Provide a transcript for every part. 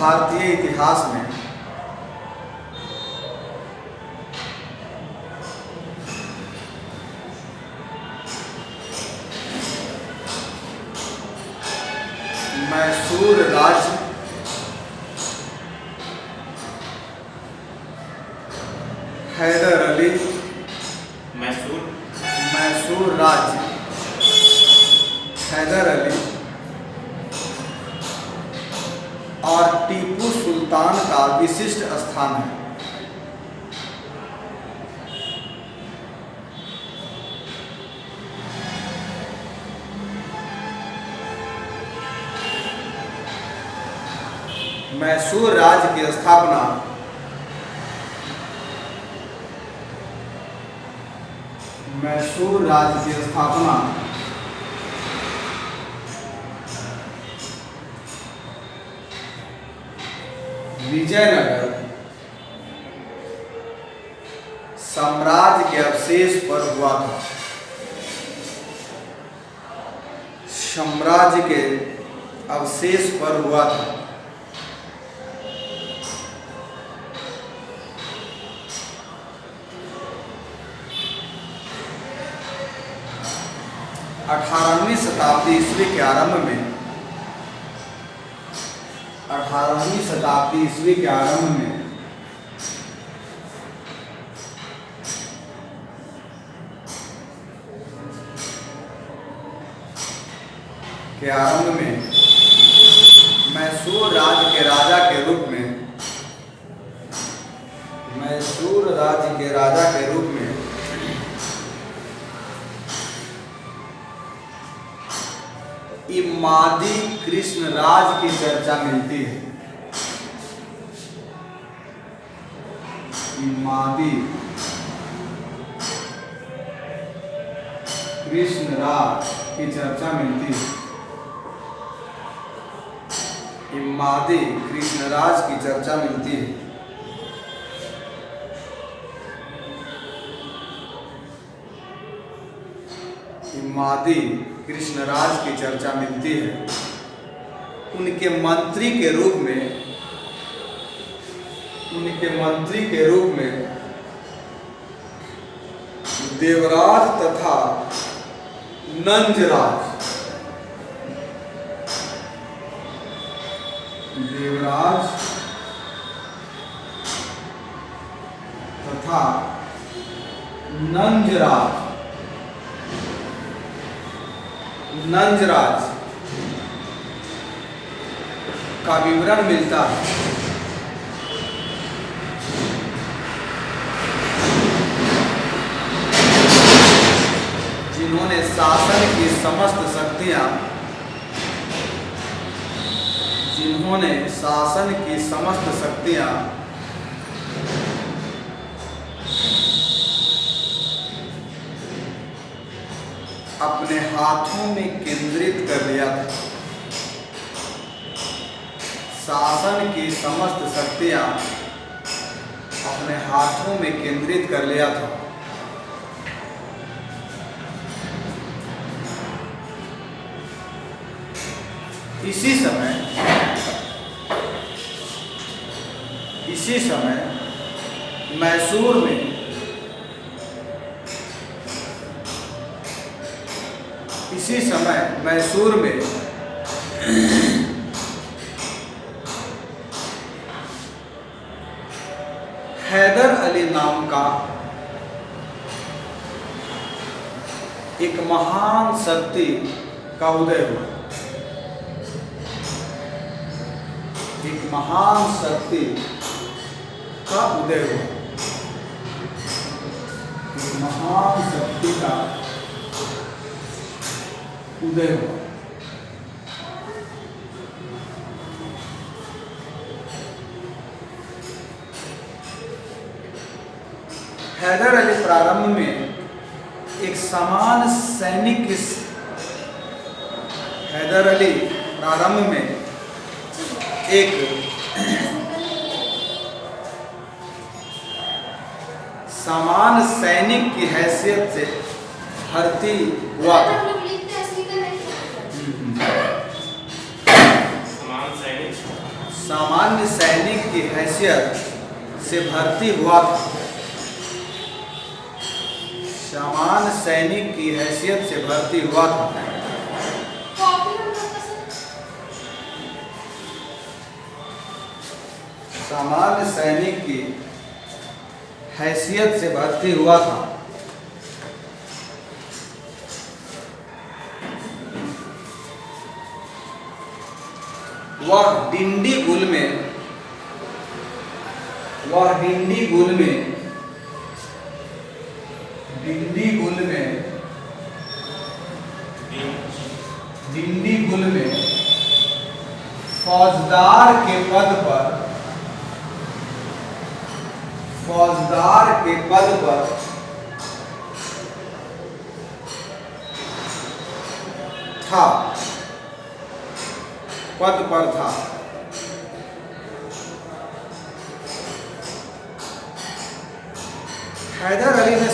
भारतीय इतिहास में मैसूर राज्य हैदर अली मैसूर राज्य हैदर अली और टीपू सुल्तान का विशिष्ट स्थान है। मैसूर राज्य की स्थापना विजयनगर साम्राज्य के अवशेष पर हुआ था। साम्राज्य के अवशेष पर हुआ था। अठारहवीं शताब्दी ईस्वी के आरंभ में 18वीं शताब्दी ईस्वी के आरंभ में मैसूर राज्य के राजा के रूप में इमादी कृष्णराज की चर्चा मिलती है। इमादी कृष्णराज की चर्चा मिलती है। इमादी कृष्णराज की चर्चा मिलती है। इमादी कृष्णराज की चर्चा मिलती है। उनके मंत्री के रूप में देवराज तथा नंजराज नंजराज का विवरण मिलता है। जिन्होंने शासन की समस्त शक्तियां अपने हाथों में केंद्रित कर लिया था। शासन की समस्त शक्तियां अपने हाथों में केंद्रित कर लिया था। इसी समय मैसूर में हैदर अली नाम का एक महान शक्ति का उदय हुआ। एक महान शक्ति का उदय हुआ। हैदर अली प्रारंभ में एक समान सैनिक हैदर अली प्रारंभ में एक समान सैनिक की हैसियत से भर्ती हुआ था। समान सामान्य सैनिक की हैसियत से भर्ती हुआ था। सामान्य सैनिक की हैसियत से भर्ती हुआ था। सामान्य सैनिक की हैसियत से भर्ती हुआ था। वह डिंडीगुल में फौजदार के पद पर था। हैदर अली ने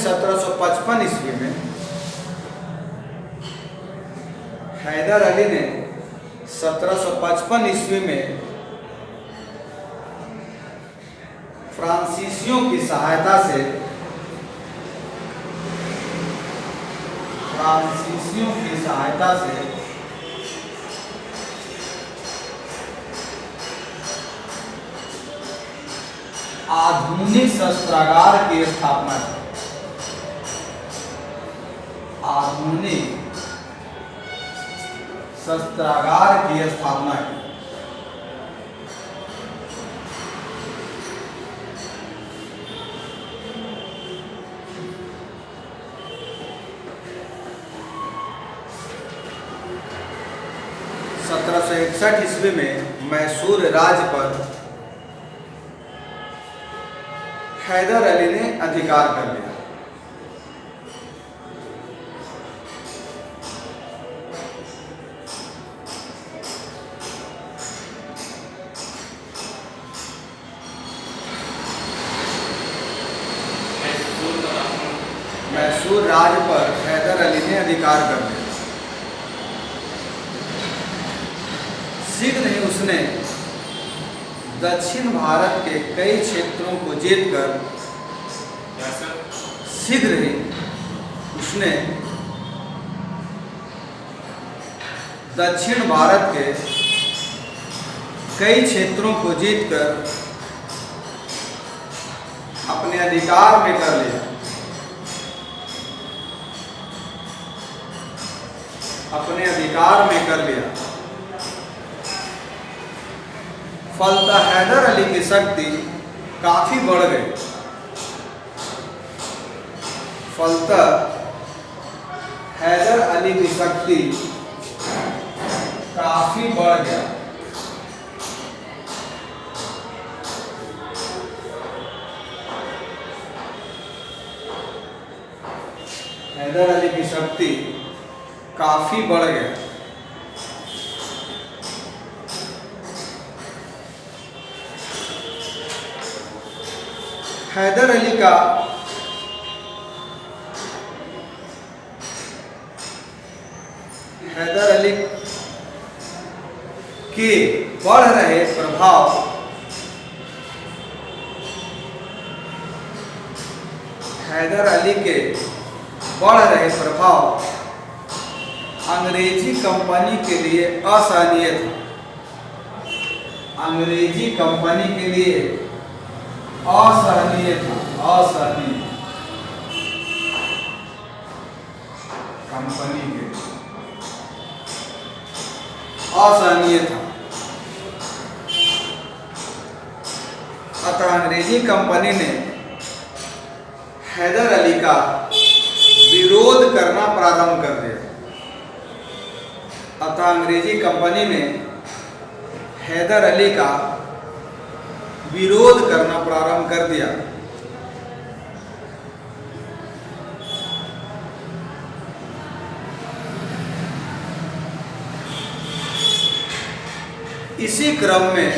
1755 ईस्वी में फ्रांसीसियों की सहायता से आधुनिक शस्त्रागार की स्थापना की। आधुनिक शस्त्रागार की स्थापना की। ईस्वी में मैसूर राज्य पर हैदर अली ने अधिकार कर लिया। मैसूर राज्य पर हैदर अली ने अधिकार कर लिया। शीघ्र ही उसने दक्षिण भारत के कई क्षेत्रों को जीतकर दक्षिण भारत के कई क्षेत्रों को जीतकर अपने अधिकार में कर लिया। फलतः हैदर अली की शक्ति काफी बढ़ गई। हैदर अली की शक्ति काफी बढ़ गया। हैदर अली की शक्ति काफी बढ़ गया। हैदर अली के बढ़ रहे प्रभाव अंग्रेजी कंपनी के लिए असहनीय था। असहनीय था। अतः अंग्रेजी कंपनी ने हैदर अली का विरोध करना प्रारंभ कर दिया। इसी क्रम में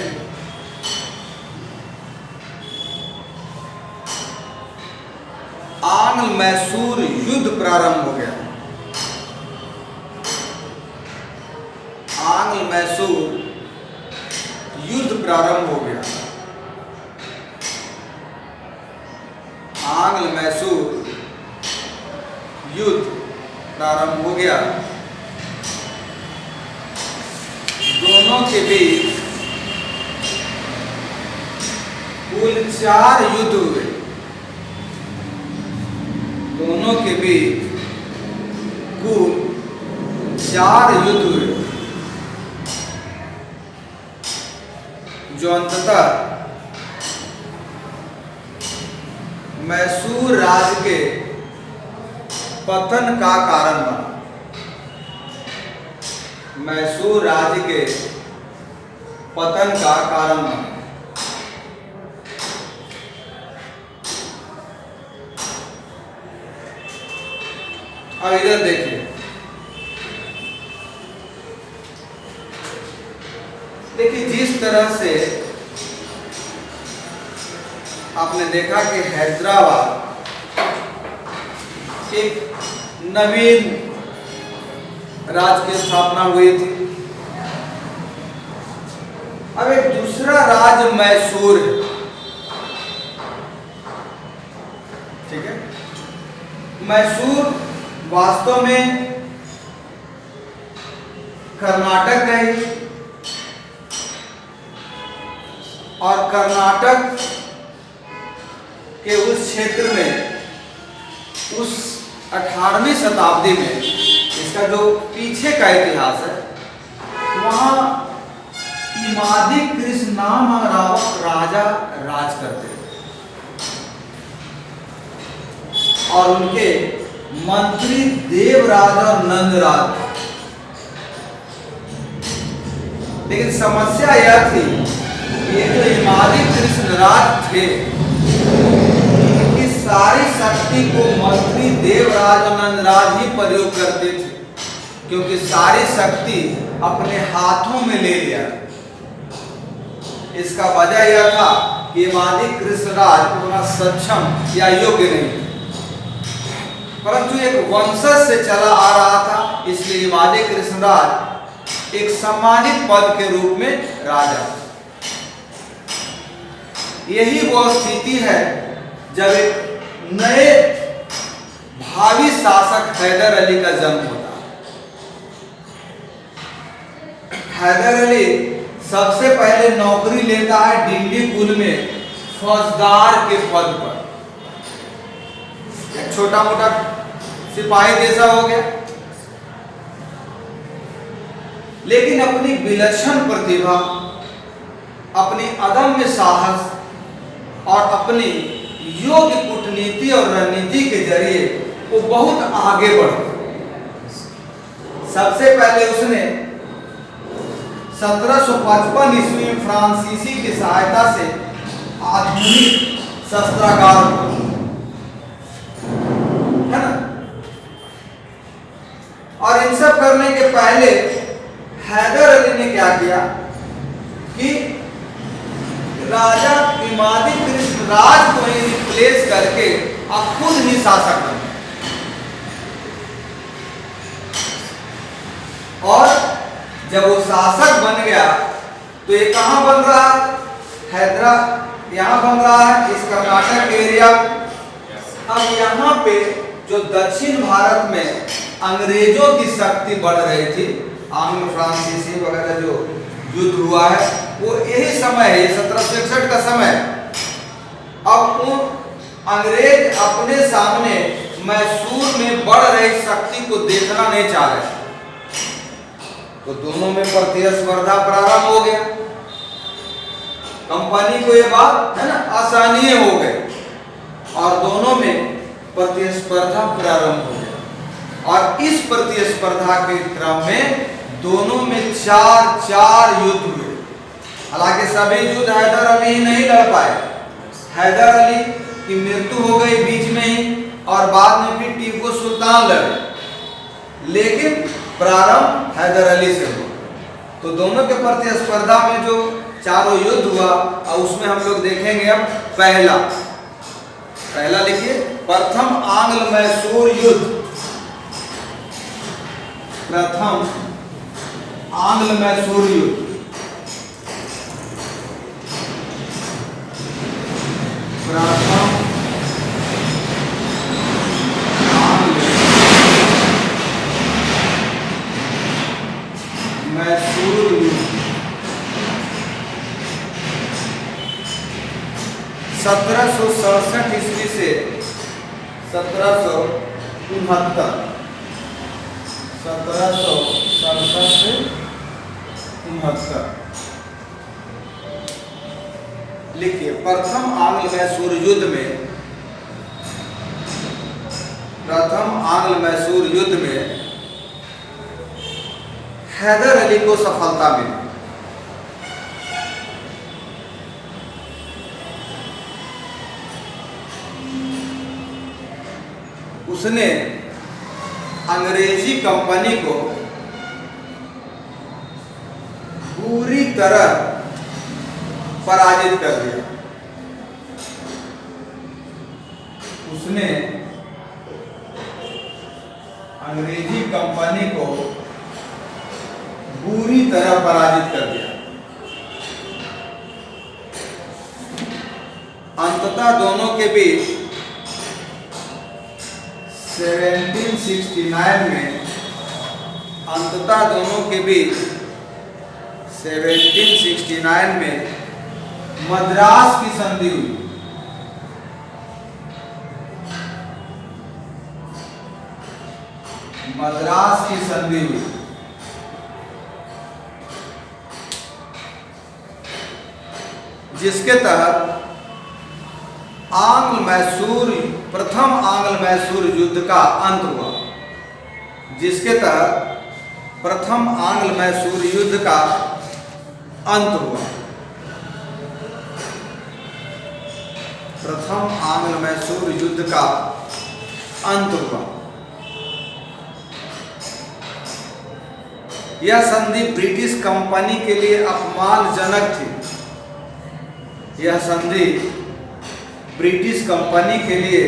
आंग्ल मैसूर युद्ध प्रारंभ हो गया। आंग्ल मैसूर युद्ध प्रारंभ हो गया। आंग्ल मैसूर युद्ध प्रारंभ हो गया। दोनों के बीच कुल 4 युद्ध हुए। दोनों के बीच कुल 4 युद्ध हुए, जो अंततः मैसूर राज्य के पतन का कारण बना। मैसूर राज्य के पतन का कारण बना। अब इधर देखिए, जिस तरह से आपने देखा कि हैदराबाद एक नवीन राज्य की स्थापना हुई थी। अब एक दूसरा राज्य मैसूर है, ठीक है। मैसूर वास्तव में कर्नाटक का ही, और कर्नाटक के उस क्षेत्र में उस 18वीं शताब्दी में, इसका जो पीछे का इतिहास है, वहां इमादी कृष्ण नाम राजा राज करते थे और उनके मंत्री देवराज और नंदराज। लेकिन समस्या यह थी कि ये जो इमादी कृष्ण राज थे, इनकी सारी शक्ति को मंत्री देवराज और नंदराज ही प्रयोग करते थे, क्योंकि सारी शक्ति अपने हाथों में ले लिया। इसका वजह यह था कि इमादी कृष्णराज उतना सक्षम या योग्य नहीं, परंतु एक वंशज से चला आ रहा था, इसलिए इमादी कृष्णराज एक सम्मानित पद के रूप में राजा। यही वह स्थिति है जब एक नए भावी शासक हैदर अली का जन्म होता है। हैदर अली सबसे पहले नौकरी लेता है डिंडी कुल में फौजदार के पद पर। एक छोटा मोटा सिपाही जैसा हो गया, लेकिन अपनी विलक्षण प्रतिभा, अपनी अदम्य साहस और अपनी योग्य कूटनीति और रणनीति के जरिए वो बहुत आगे बढ़ा। सबसे पहले उसने 1755 ईस्वी में फ्रांसीसी की सहायता से आधुनिक शस्त्रागार है ना, और इन सब करने के पहले हैदर अली ने क्या किया कि राजा इमादी कृष्णराज को ही रिप्लेस करके अब खुद ही शासक बने। और जब वो शासक बन गया तो ये कहां बन रहा है? यहां बन रहा है, इस कर्नाटक एरिया। अब यहाँ पे जो दक्षिण भारत में अंग्रेजों की शक्ति बढ़ रही थी, आंग्ल फ्रांसीसी वगैरह जो युद्ध हुआ है, वो यही समय है, 1761 का समय। अब उन अंग्रेज अपने सामने मैसूर में बढ़ रही शक्ति को देखना नहीं चाह रहे, तो दोनों में प्रतिस्पर्धा प्रारंभ हो गया। कंपनी को ये बात है ना आसानी हो गई और दोनों में प्रतिस्पर्धा प्रारंभ हो गया। और इस प्रतिस्पर्धा के क्रम में दोनों में 4 युद्ध हुए। हालांकि सभी युद्ध हैदर अली नहीं लड़ पाए। हैदर अली की मृत्यु हो गई बीच में ही, और बाद में फिर टीपू सुल्तान लड़े, लेकिन प्रारंभ हैदर अली से हुआ। तो दोनों के प्रतिस्पर्धा में जो 4 युद्ध हुआ, और उसमें हम लोग देखेंगे अब पहला लिखिए, प्रथम आंग्ल मैसूर युद्ध। प्रथम आंग्ल मैसूर युद्ध। प्रथम 1767 ईस्वी से 1769, 1767 से 69। लिखिए, प्रथम आंग्ल मैसूर युद्ध में, प्रथम आंग्ल मैसूर युद्ध में हैदर अली को सफलता मिली। उसने अंग्रेजी कंपनी को पूरी तरह पराजित कर दिया। उसने अंग्रेजी कंपनी को पूरी तरह पराजित कर दिया। अंततः दोनों के बीच 1769 में, अंततः दोनों के बीच 1769 में मद्रास की संधि हुई। मद्रास की संधि हुई, जिसके तहत प्रथम आंग्ल मैसूर युद्ध का अंत हुआ, जिसके तहत प्रथम आंग्ल मैसूर युद्ध का अंत हुआ। प्रथम आंग्ल मैसूर युद्ध का अंत हुआ। यह संधि ब्रिटिश कंपनी के लिए अपमानजनक थी। यह संधि ब्रिटिश कंपनी के लिए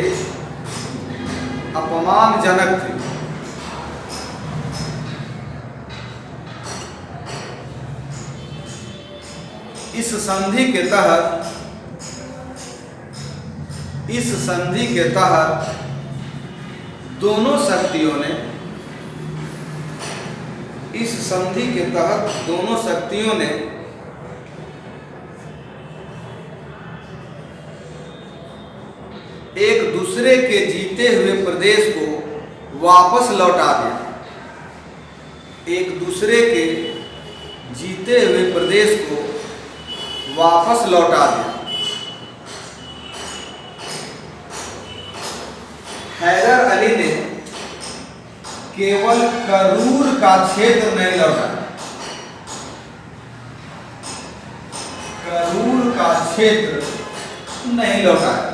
अपमानजनक थी। इस संधि के तहत दोनों शक्तियों ने, इस संधि के तहत दोनों शक्तियों ने एक दूसरे के जीते हुए प्रदेश को वापस लौटा दिया। एक दूसरे के जीते हुए प्रदेश को वापस लौटा दिया। हैदर अली ने केवल करूर का क्षेत्र नहीं लौटाया, करूर का क्षेत्र नहीं लौटाया।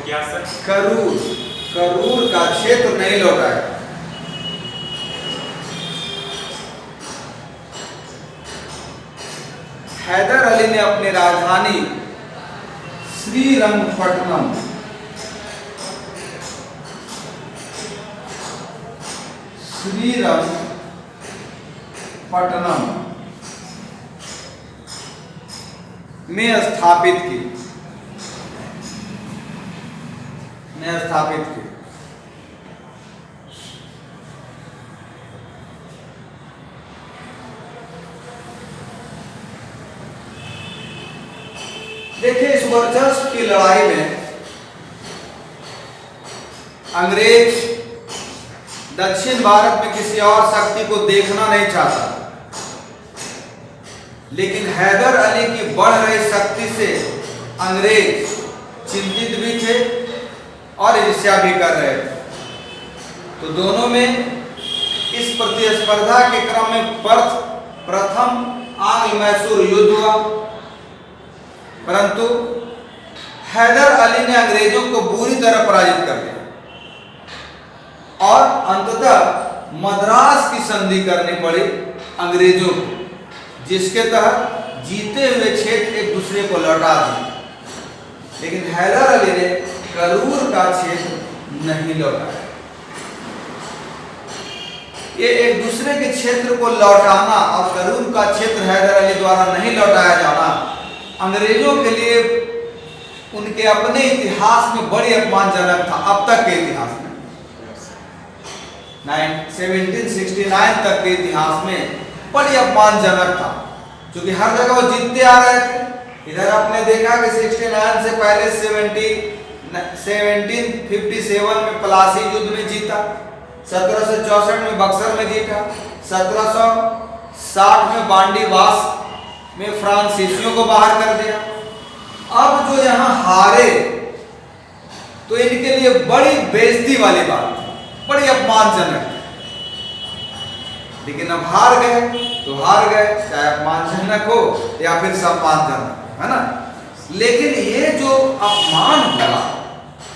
क्या सर? करूर का क्षेत्र नहीं लौटाया। हैदर अली ने अपनी राजधानी श्रीरंगपट्टनम में स्थापित की। देखिए, इस वर्चस्व की लड़ाई में अंग्रेज दक्षिण भारत में किसी और शक्ति को देखना नहीं चाहता, लेकिन हैदर अली की बढ़ रही शक्ति से अंग्रेज चिंतित भी थे और ईर्ष्या भी कर रहे थे। तो दोनों में इस प्रतिस्पर्धा के क्रम में प्रथम आंग्ल मैसूर युद्ध हुआ, परंतु हैदर अली ने अंग्रेजों को बुरी तरह पराजित कर दिया और अंततः मद्रास की संधि करनी पड़ी अंग्रेजों को, जिसके तहत जीते हुए क्षेत्र एक दूसरे को लौटा दिए। लेकिन हैदर अली ने करूर का क्षेत्र नहीं लौटाया। ये एक दूसरे के क्षेत्र को लौटाना और करूर का क्षेत्र हैदर अली द्वारा नहीं लौटाया जाना अंग्रेजों के लिए उनके अपने इतिहास में बड़ी अपमानजनक था। अब तक के इतिहास में 1769 तक के इतिहास में बड़ी अपमानजनक था, क्योंकि हर जगह वो जीतते आ रहे थे। इधर आपने देखा कि 69 से पहले 1757 में प्लासी युद्ध में जीता, 1764 में बक्सर में जीता, 1760 में बांडीवास में फ्रांसीसियों को बाहर कर दिया। अब जो यहाँ हारे तो इनके लिए बड़ी बेइज्जती वाली बात, बड़ी अपमानजनक। लेकिन अब हार गए तो हार गए, चाहे अपमानजनक हो या फिर सम्मानजनक, है ना। लेकिन ये जो अपमान हुआ,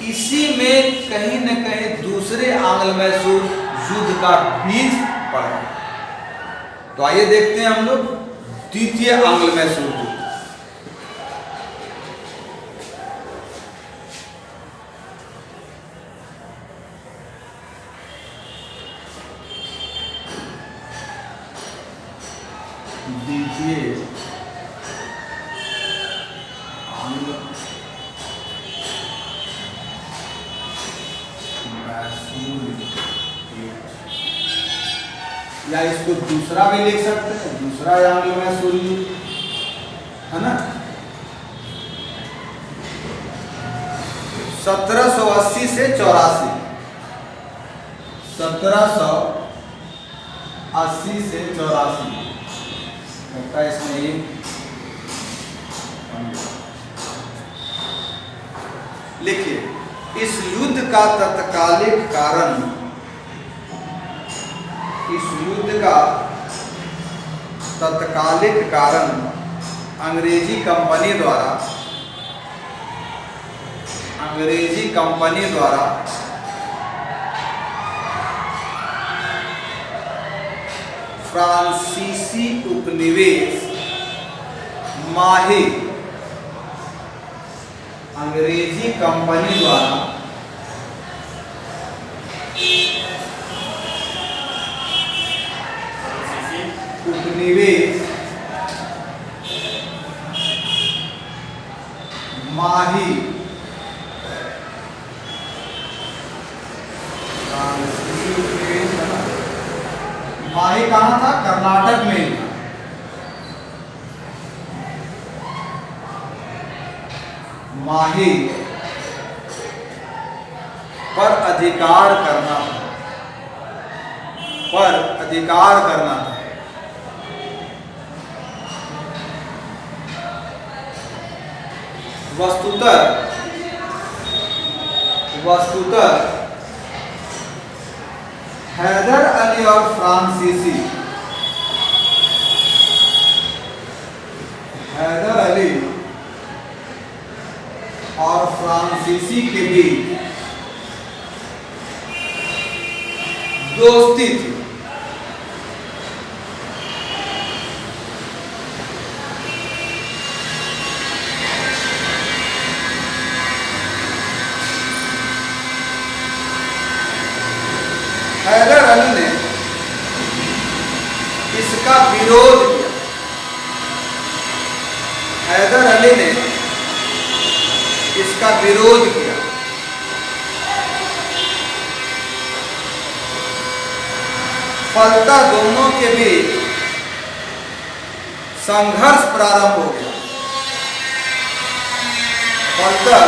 इसी में कहीं न कहीं दूसरे आंग्ल मैसूर युद्ध का बीज पड़ा। तो आइए देखते हैं हम लोग द्वितीय आंग्ल मैसूर युद्ध। द्वितीय आंग्ल मैसूर युद्ध, या इसको दूसरा भी लिख सकते हैं, दूसरा आंग्ल मैसूर युद्ध, है ना। 1780 से 84, 1780 से 84 लगता है इसमें ये। लिखिए, इस युद्ध का तत्कालिक कारण, इस युद्ध का तत्कालिक कारण अंग्रेजी कंपनी द्वारा फ्रांसीसी उपनिवेश माही, अंग्रेजी कंपनी द्वारा उपनिवेश माही, माही कहाँ था? कर्नाटक में। माही पर अधिकार करना था, वस्तुतः हैदर अली और फ्रांसीसी, हैदर अली और फ्रांसीसी के बीच दोस्ती थी। हैदर अली ने इसका विरोध किया। हैदर अली ने इसका विरोध किया। फलतः दोनों के बीच संघर्ष प्रारंभ हो गया। फलतः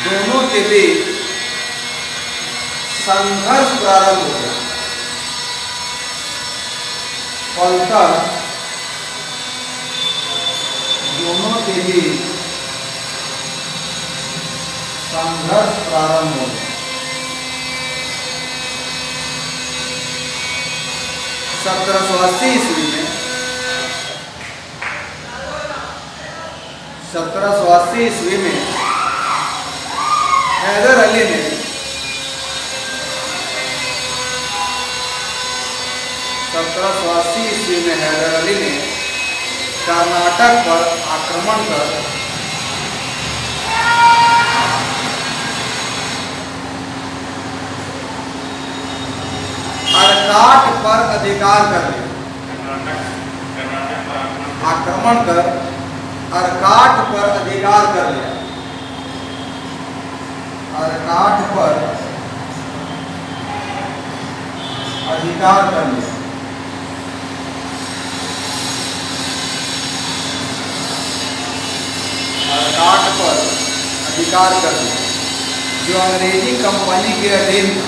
दोनों के बीच संघर्ष प्रारंभ हो गया। फलतः दोनों के बीच संघर्ष प्रारंभ हो गया। 1780 ईस्वी में 1780 ईस्वी में हैदर अली ने 1780 ईस्वी में हैदर अली ने कर्नाटक पर आक्रमण कर अर्काट पर अधिकार कर लिया। आक्रमण कर अर्काट पर अधिकार कर लिया। अर्काट पर अधिकार कर लिया। स्वीकार कर लिया, जो अंग्रेजी कंपनी के अधीन था।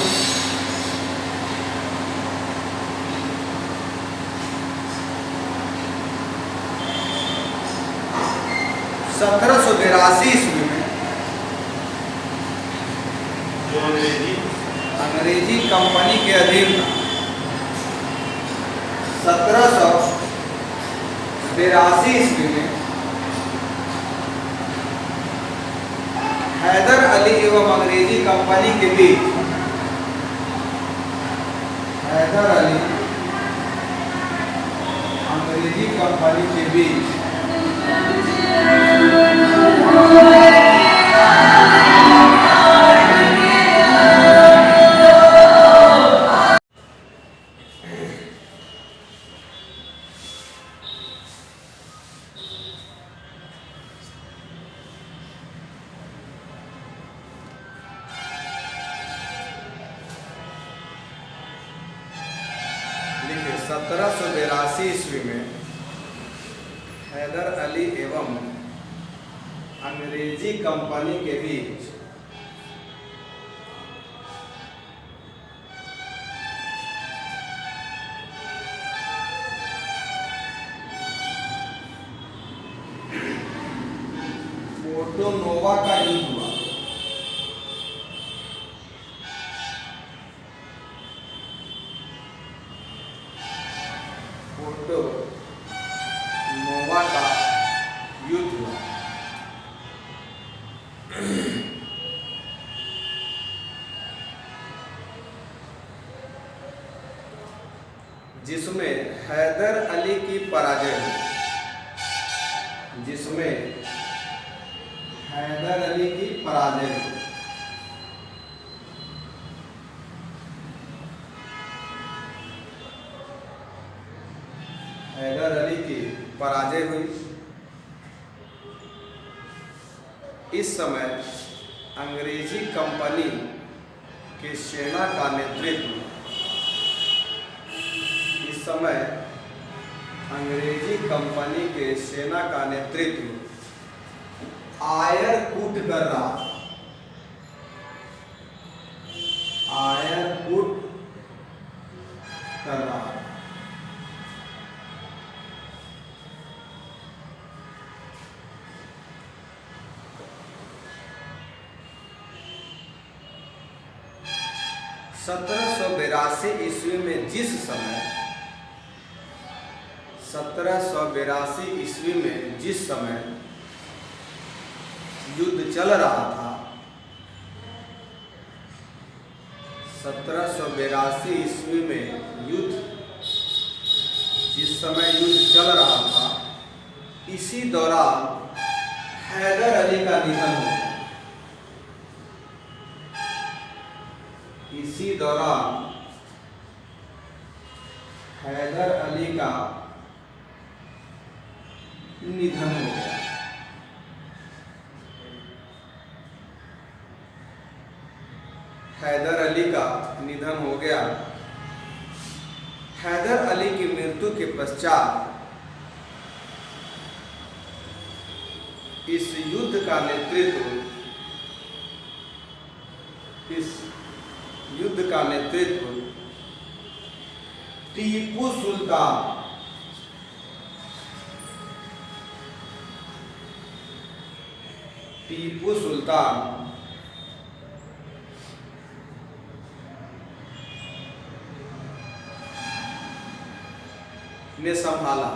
सत्रह सौ बिरासी ईस्वी में जो अंग्रेजी कंपनी के अधीन था। 1782 ईस्वी में हैदर अली एवं अंग्रेजी कंपनी के बीच हैदर अली अंग्रेजी कंपनी के बीच लिखिए 1782 ईस्वी में हैदर अली एवं अंग्रेजी कंपनी के बीच पोर्टो नोवा का युद्ध हुआ। पोर्टो नोवा का युद्ध हुआ। जिसमें हैदर अली की पराजय हुई, जिसमें हैदर अली की पराजय हुई। हैदर अली की पराजय हुई। इस समय अंग्रेजी कंपनी की सेना का नेतृत्व इस समय अंग्रेजी कंपनी के सेना का नेतृत्व आयर कूट कर रहा था। आयर कूट कर रहा था। सत्रह सौ बिरासी ईस्वी में जिस समय 1782 ईस्वी में जिस समय युद्ध चल रहा था, 1782 ईस्वी में जिस समय युद्ध चल रहा था, इसी दौरान हैदर अली का निधन हो गया। इसी दौरान हैदर अली का निधन हो गया। हैदर अली का निधन हो गया। हैदर अली की मृत्यु के पश्चात इस युद्ध का नेतृत्व टीपू सुल्तान ने संभाला।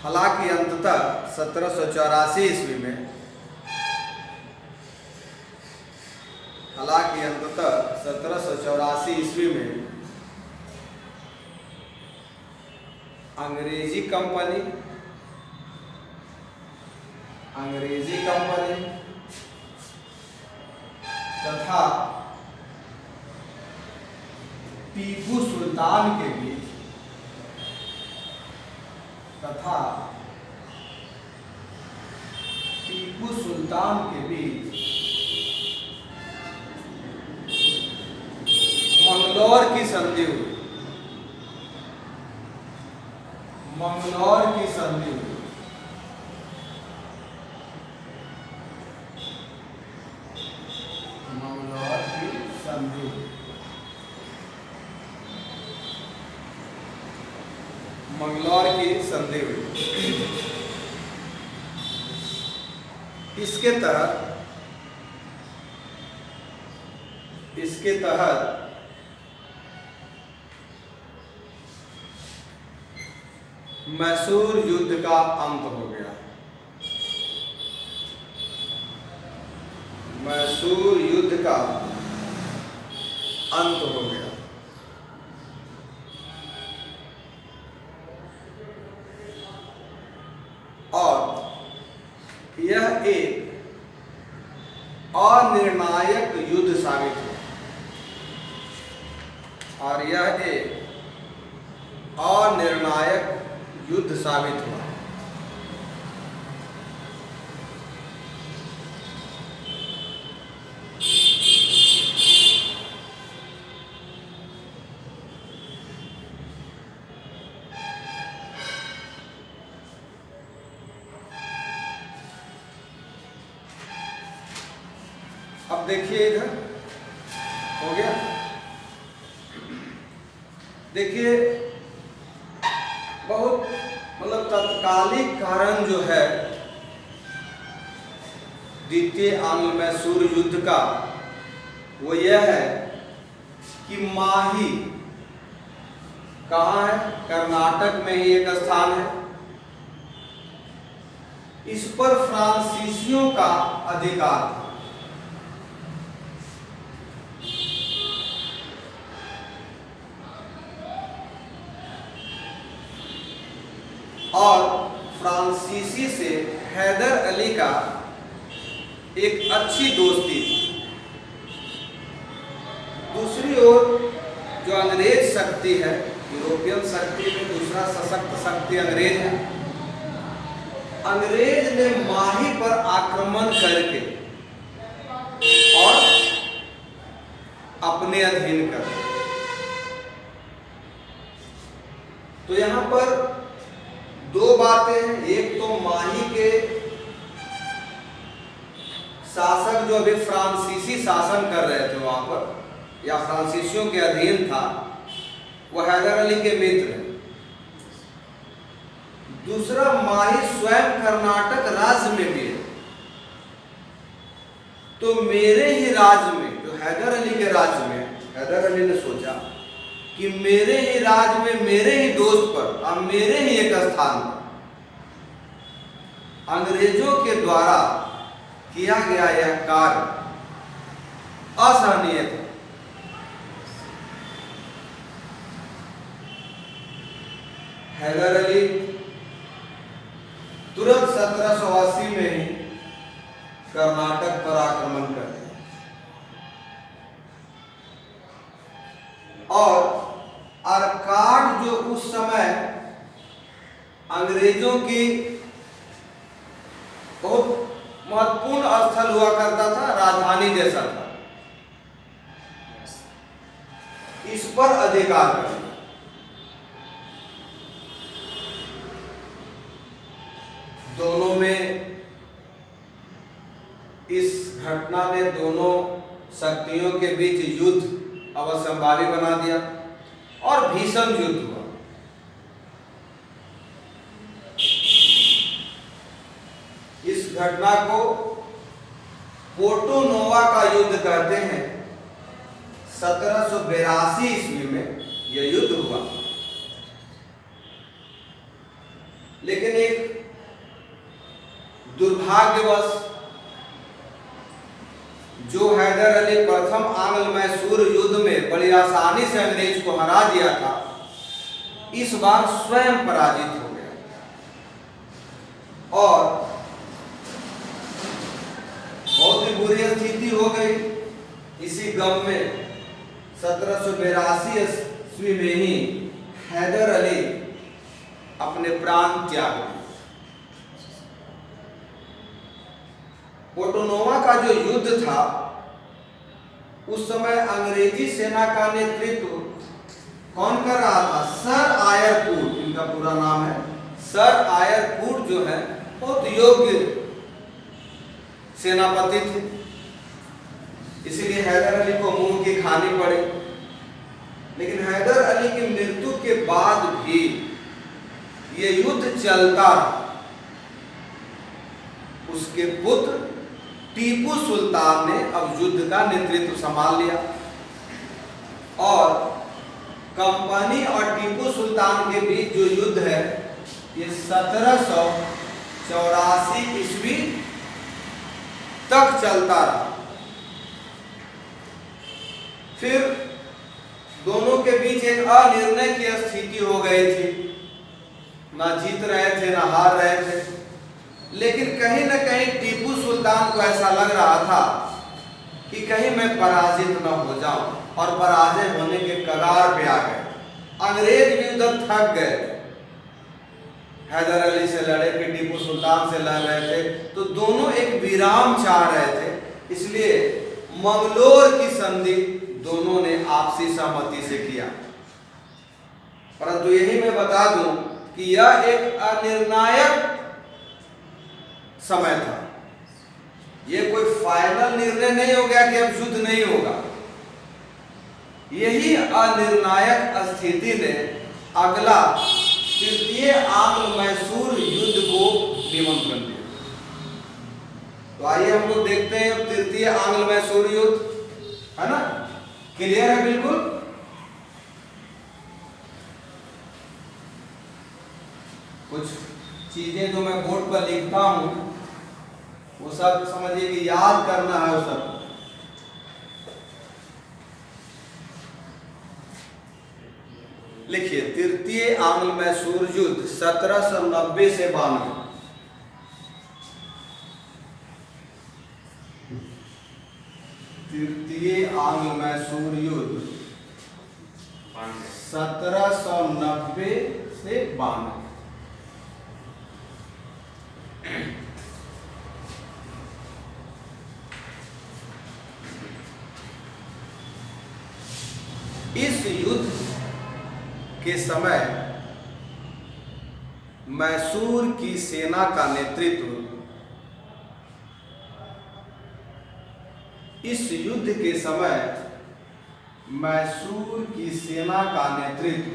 हालांकि अंततः 1784 ईस्वी में अंग्रेजी कंपनी तथा टीपू सुल्तान के बीच मंगलौर की संधि हुई, मंगलौर की संधि हुई। मंगलौर की संधि हुई, मंगलौर की संधि हुई। इसके तहत मैसूर युद्ध का अंत हो गया, मैसूर युद्ध का अंत हो गया। और यह एक अनिर्णायक युद्ध साबित हुआ, और यह एक अनिर्णायक युद्ध साबित हुआ। अब देखिए इधर हो गया। देखिए बहुत मतलब तत्कालिक कारण जो है द्वितीय आंग्ल मैसूर युद्ध का, वो यह है कि माही कहाँ है, कर्नाटक में ही एक स्थान है। इस पर फ्रांसीसियों का अधिकार था। और फ्रांसीसी से हैदर अली का एक अच्छी दोस्ती थी। दूसरी ओर जो अंग्रेज शक्ति है, यूरोपियन शक्ति में दूसरा सशक्त शक्ति अंग्रेज है। अंग्रेज ने माही पर आक्रमण करके और अपने अधीन कर दिया। तो यहां पर दो बातें हैं। एक तो माही के शासक जो अभी फ्रांसीसी शासन कर रहे थे वहां पर, या फ्रांसीसियों के अधीन था, वो हैदर अली के मित्र हैं। दूसरा, माही स्वयं कर्नाटक राज्य में भी है। तो मेरे ही राज्य में, जो हैदर अली के राज्य में, हैदर अली ने सोचा कि मेरे ही राज्य में, मेरे ही दोस्त पर और मेरे ही एक स्थान पर अंग्रेजों के द्वारा किया गया यह कार्य असहनीय था। हैदर अली तुरंत 1780 में ही कर्नाटक पर आक्रमण कर दिया और आर्काड जो उस समय अंग्रेजों की बहुत महत्वपूर्ण स्थल हुआ करता था, राजधानी जैसा था, इस पर अधिकार कर लिया। दोनों में इस घटना ने दोनों शक्तियों के बीच युद्ध अवश्यंभावी बना दिया और भीषण युद्ध हुआ। इस घटना को पोर्टो नोवा का युद्ध कहते हैं। 1782 ईस्वी में यह युद्ध हुआ, लेकिन एक दुर्भाग्यवश जो हैदर अली प्रथम आंग्ल मैसूर युद्ध में बड़ी आसानी से अंग्रेज को हरा दिया था, इस बार स्वयं पराजित हो गया और बहुत ही बुरी स्थिति हो गई। इसी गम में 1782 ईस्वी में ही हैदर अली अपने प्राण त्याग दिए। पोर्टो नोवा का जो युद्ध था उस समय अंग्रेजी सेना का नेतृत्व कौन कर रहा था? सर आयर कूट, इनका पूरा नाम है सर आयर कूट, जो है बहुत योग्य सेनापति थे, इसीलिए हैदर अली को मुंह की खानी पड़ी। लेकिन हैदर अली की मृत्यु के बाद भी ये युद्ध चलता रहा। उसके पुत्र टीपू सुल्तान ने अब युद्ध का नेतृत्व संभाल लिया और कंपनी और टीपू सुल्तान के बीच जो युद्ध है ये 1784 ईस्वी तक चलता रहा। फिर दोनों के बीच एक अनिर्णय की स्थिति हो गई थी, ना जीत रहे थे ना हार रहे थे। लेकिन कहीं न कहीं टीपू सुल्तान को ऐसा लग रहा था कि कहीं मैं पराजित न हो जाऊं, और पराजय होने के कगार पे आ गए। अंग्रेज भी उधर थक गए, हैदर अली से लड़े, फिर टीपू सुल्तान से लड़ रहे थे, तो दोनों एक विराम चाह रहे थे। इसलिए मंगलोर की संधि दोनों ने आपसी सहमति से किया। परंतु यही मैं बता दूं कि यह एक अनिर्णायक समय था, यह कोई फाइनल निर्णय नहीं हो गया कि अब युद्ध नहीं होगा। यही अनिर्णायक स्थिति ने अगला तृतीय आंग्ल मैसूर युद्ध को निमंत्रण दिया। तो आइए हम लोग देखते हैं अब तृतीय आंग्ल मैसूर युद्ध, है ना? क्लियर है बिल्कुल? कुछ चीजें जो मैं बोर्ड पर लिखता हूं वो सब समझिए कि याद करना है। वो सब लिखिए। तृतीय आंग्ल मैसूर युद्ध 1790 से 92। तृतीय आंग्ल मैसूर युद्ध 1790 से 92। इस युद्ध के समय मैसूर की सेना का नेतृत्व इस युद्ध के समय मैसूर की सेना का नेतृत्व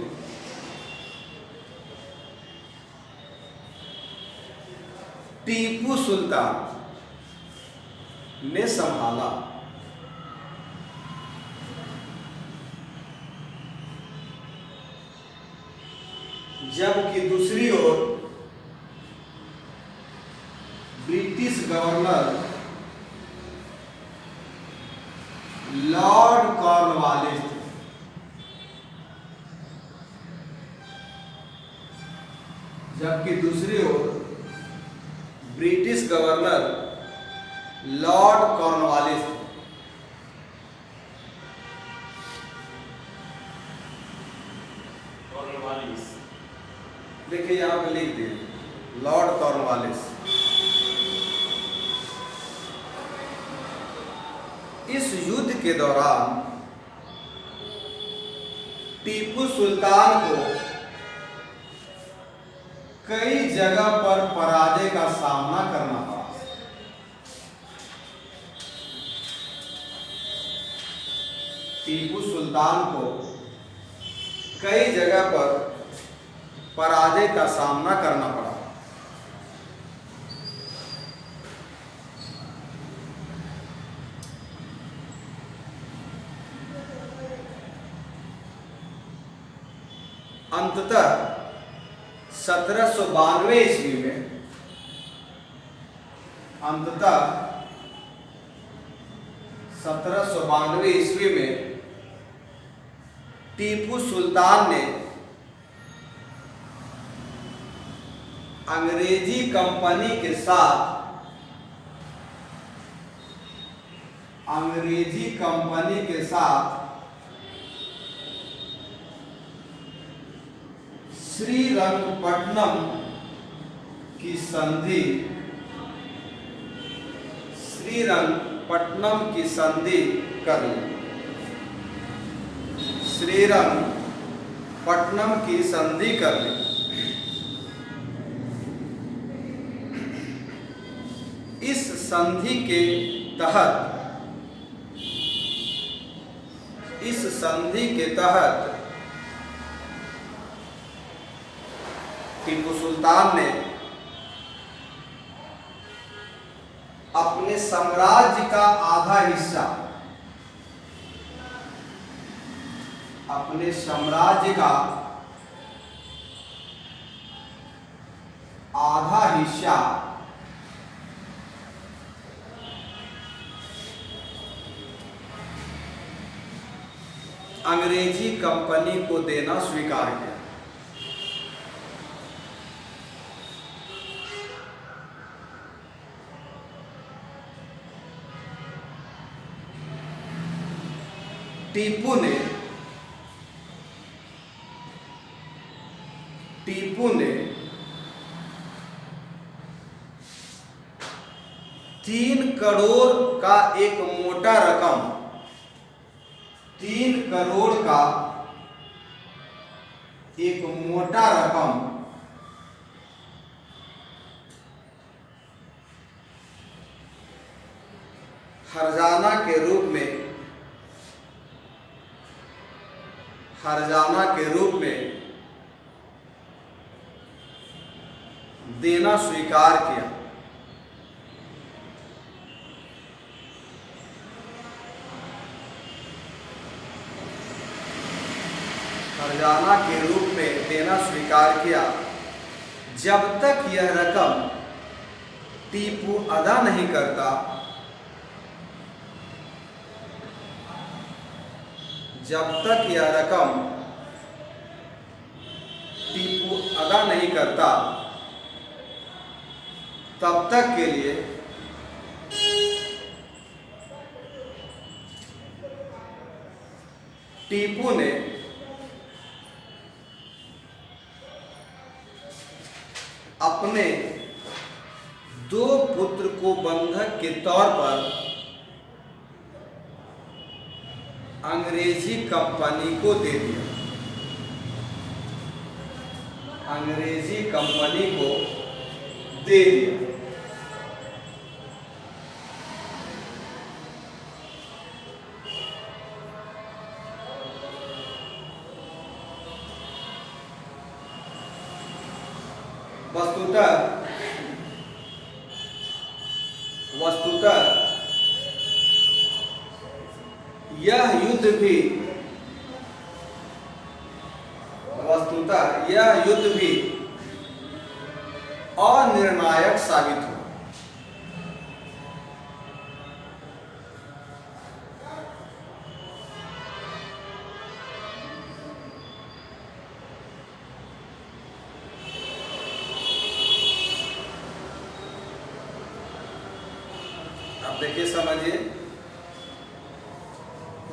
टीपू सुल्तान ने संभाला। जबकि दूसरी ओर ब्रिटिश गवर्नर लॉर्ड कॉर्नवालिस थे। जबकि दूसरी ओर ब्रिटिश गवर्नर लॉर्ड कॉर्नवालिस थे। देखिए यहां पे लिख दिए लॉर्ड कॉर्नवालिस। इस युद्ध के दौरान टीपू सुल्तान को कई जगह पर पराजय का सामना करना पड़ा। टीपू सुल्तान को कई जगह पर पराजय का सामना करना पड़ा। अंततः 1792 ईस्वी में अंततः 1792 ईस्वी में टीपू सुल्तान ने अंग्रेजी कंपनी के साथ श्रीरंगपट्टनम की संधि कर ली। श्रीरंगपट्टनम की संधि कर ली। इस संधि के तहत टीपू सुल्तान ने अपने साम्राज्य का आधा हिस्सा अंग्रेजी कंपनी को देना स्वीकार किया। टीपू ने 3 करोड़ का एक मोटा रकम 3 करोड़ का एक मोटा रकम हर्जाना के रूप में देना स्वीकार किया। हर्जाना के रूप में देना स्वीकार किया जब तक यह रकम टीपू अदा नहीं करता, तब तक के लिए टीपू ने अपने 2 पुत्र को बंधक के तौर पर अंग्रेजी कंपनी को दे दिया। वस्तुतः यह युद्ध भी अनिर्णायक साबित हुआ। आप देखिए, समझिए,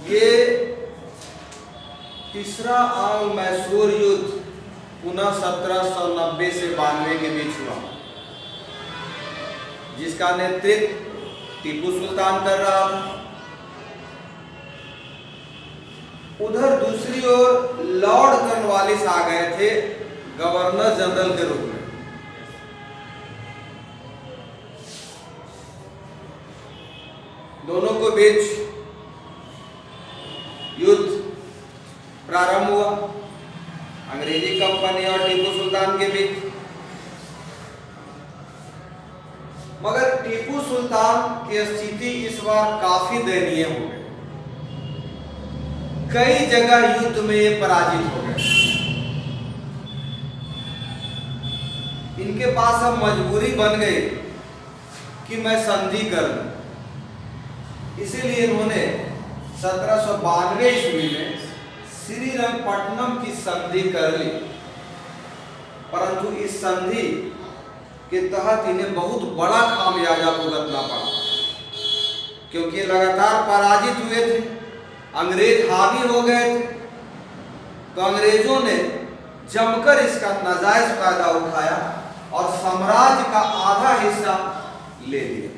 ये तीसरा आंग मैसूर युद्ध पुनः 1790 से 92 के बीच हुआ, जिसका नेतृत्व टीपू सुल्तान कर रहा था। उधर दूसरी ओर लॉर्ड कॉर्नवालिस आ गए थे गवर्नर जनरल के रूप में। दोनों के बीच युद्ध प्रारंभ हुआ, अंग्रेजी कंपनी और टीपू सुल्तान के बीच। मगर टीपू सुल्तान की स्थिति इस बार काफी दयनीय हो गई। कई जगह युद्ध में ये पराजित हो गए। इनके पास अब मजबूरी बन गई कि मैं संधि कर लूं। इसीलिए इन्होंने 1792 ईस्वी में श्रीरंगपट्टनम की संधि कर ली। परंतु इस संधि के तहत इन्हें बहुत बड़ा खामियाजा भुगतना पड़ा, क्योंकि लगातार पराजित हुए थे, अंग्रेज हावी हो गए थे। तो अंग्रेजों ने जमकर इसका नाजायज फायदा उठाया और साम्राज्य का आधा हिस्सा ले लिया।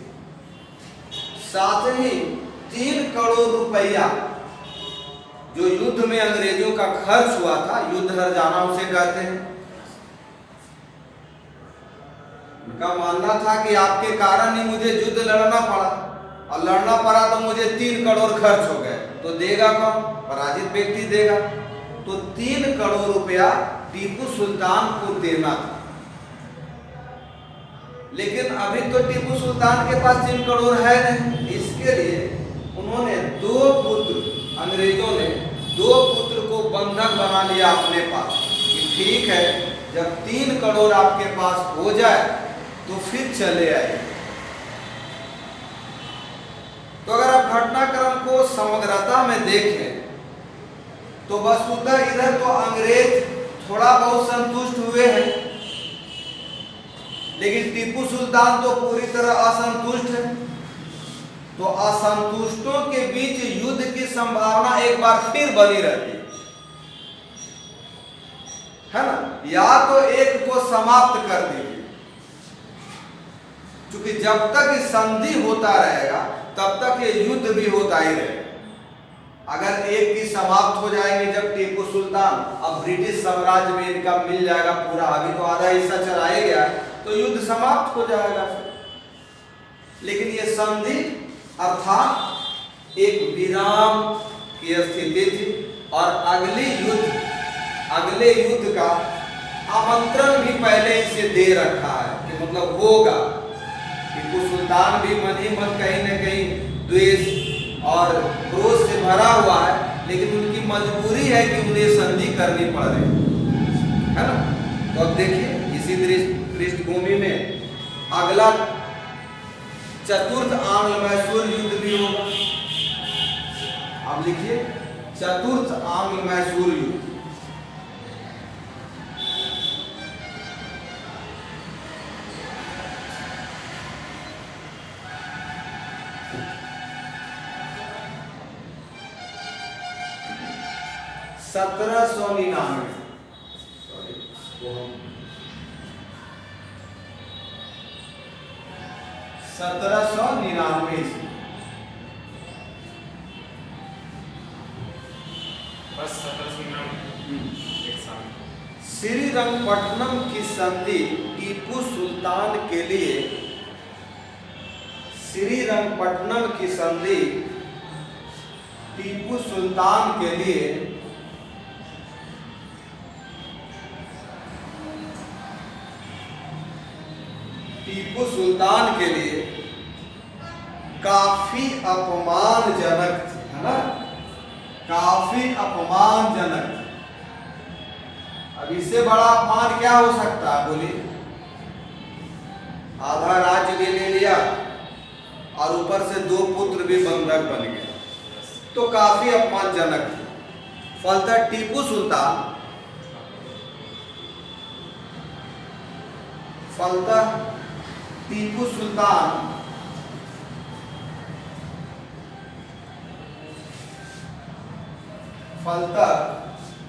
साथ ही 3 करोड़ रुपया जो युद्ध में अंग्रेजों का खर्च हुआ था, युद्ध हर्जाना उसे कहते हैं। उनका मानना था कि आपके कारण ही मुझे युद्ध लड़ना पड़ा, और लड़ना पड़ा तो मुझे 3 करोड़ खर्च हो गए, तो देगा कौन? पराजित व्यक्ति देगा। तो 3 करोड़ रुपया टीपू सुल्तान को देना था। लेकिन अभी तो टीपू सुल्तान के पास 3 करोड़ है नहीं। इसके लिए उन्होंने 2 पुत्र, अंग्रेजों ने 2 पुत्र को बंधक बना लिया अपने पास कि ठीक है, जब 3 करोड़ आपके पास हो जाए तो फिर चले आए। तो अगर आप घटनाक्रम को समग्रता में देखें तो वस्तुतः इधर तो अंग्रेज थोड़ा बहुत संतुष्ट हुए हैं, लेकिन टीपू सुल्तान तो पूरी तरह असंतुष्ट है। तो असंतुष्टों के बीच युद्ध की संभावना एक बार फिर बनी रहती है ना। या तो एक को समाप्त कर दीजिए, क्योंकि जब तक संधि होता रहेगा तब तक ये युद्ध भी होता ही रहेगा। अगर एक की समाप्त हो जाएंगे, जब टीपू सुल्तान, अब ब्रिटिश साम्राज्य में इनका मिल जाएगा पूरा, अभी तो आधा हिस्सा चला ही गया, तो युद्ध समाप्त हो जाएगा। लेकिन ये संधि अर्थात एक विराम की स्थिति थी, और अगले युद्ध का आमंत्रण भी पहले इसे दे रखा है कि मतलब होगा। टीपू सुल्तान भी मन ही मन कहीं न कहीं द्वेष और क्रोध से भरा हुआ है, लेकिन उनकी मजबूरी है कि उन्हें संधि करनी पड़ रही है ना। तो अब देखिए, इसी पृष्ठभूमि में अगला चतुर्थ आंग्ल मैसूर युद्ध भी होगा। अब लिखिए, चतुर्थ आंग्ल मैसूर युद्ध। सत्रह सौ 1799 श्रीरंगपट्टनम की संधि टीपू सुल्तान के लिए, श्रीरंगपट्टनम की संधि टीपू सुल्तान के लिए काफी अपमानजनक थी, है ना, काफी अपमानजनक। अब इससे बड़ा अपमान क्या हो सकता है, बोलिए। आधा राज्य भी ले लिया और ऊपर से 2 पुत्र भी बंधक बन गए, तो काफी अपमानजनक थी। फलतः टीपू सुल्तान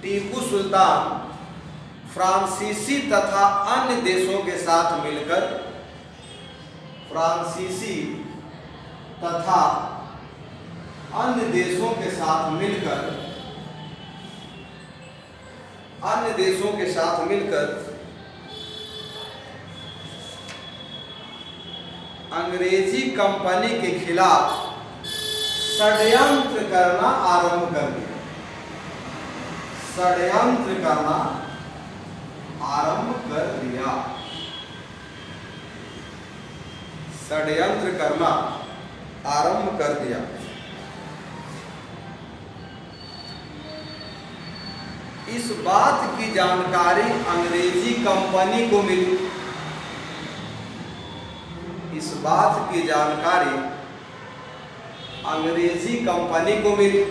टीपू सुल्तान फ्रांसीसी तथा अन्य देशों के साथ मिलकर, फ्रांसीसी तथा अन्य देशों के साथ मिलकर अंग्रेजी कंपनी के खिलाफ षड्यंत्र करना आरंभ कर दिया। षड्यंत्र करना आरंभ कर दिया। षड्यंत्र करना आरंभ कर दिया। इस बात की जानकारी अंग्रेजी कंपनी को मिली। इस बात की जानकारी अंग्रेजी कंपनी को मिली।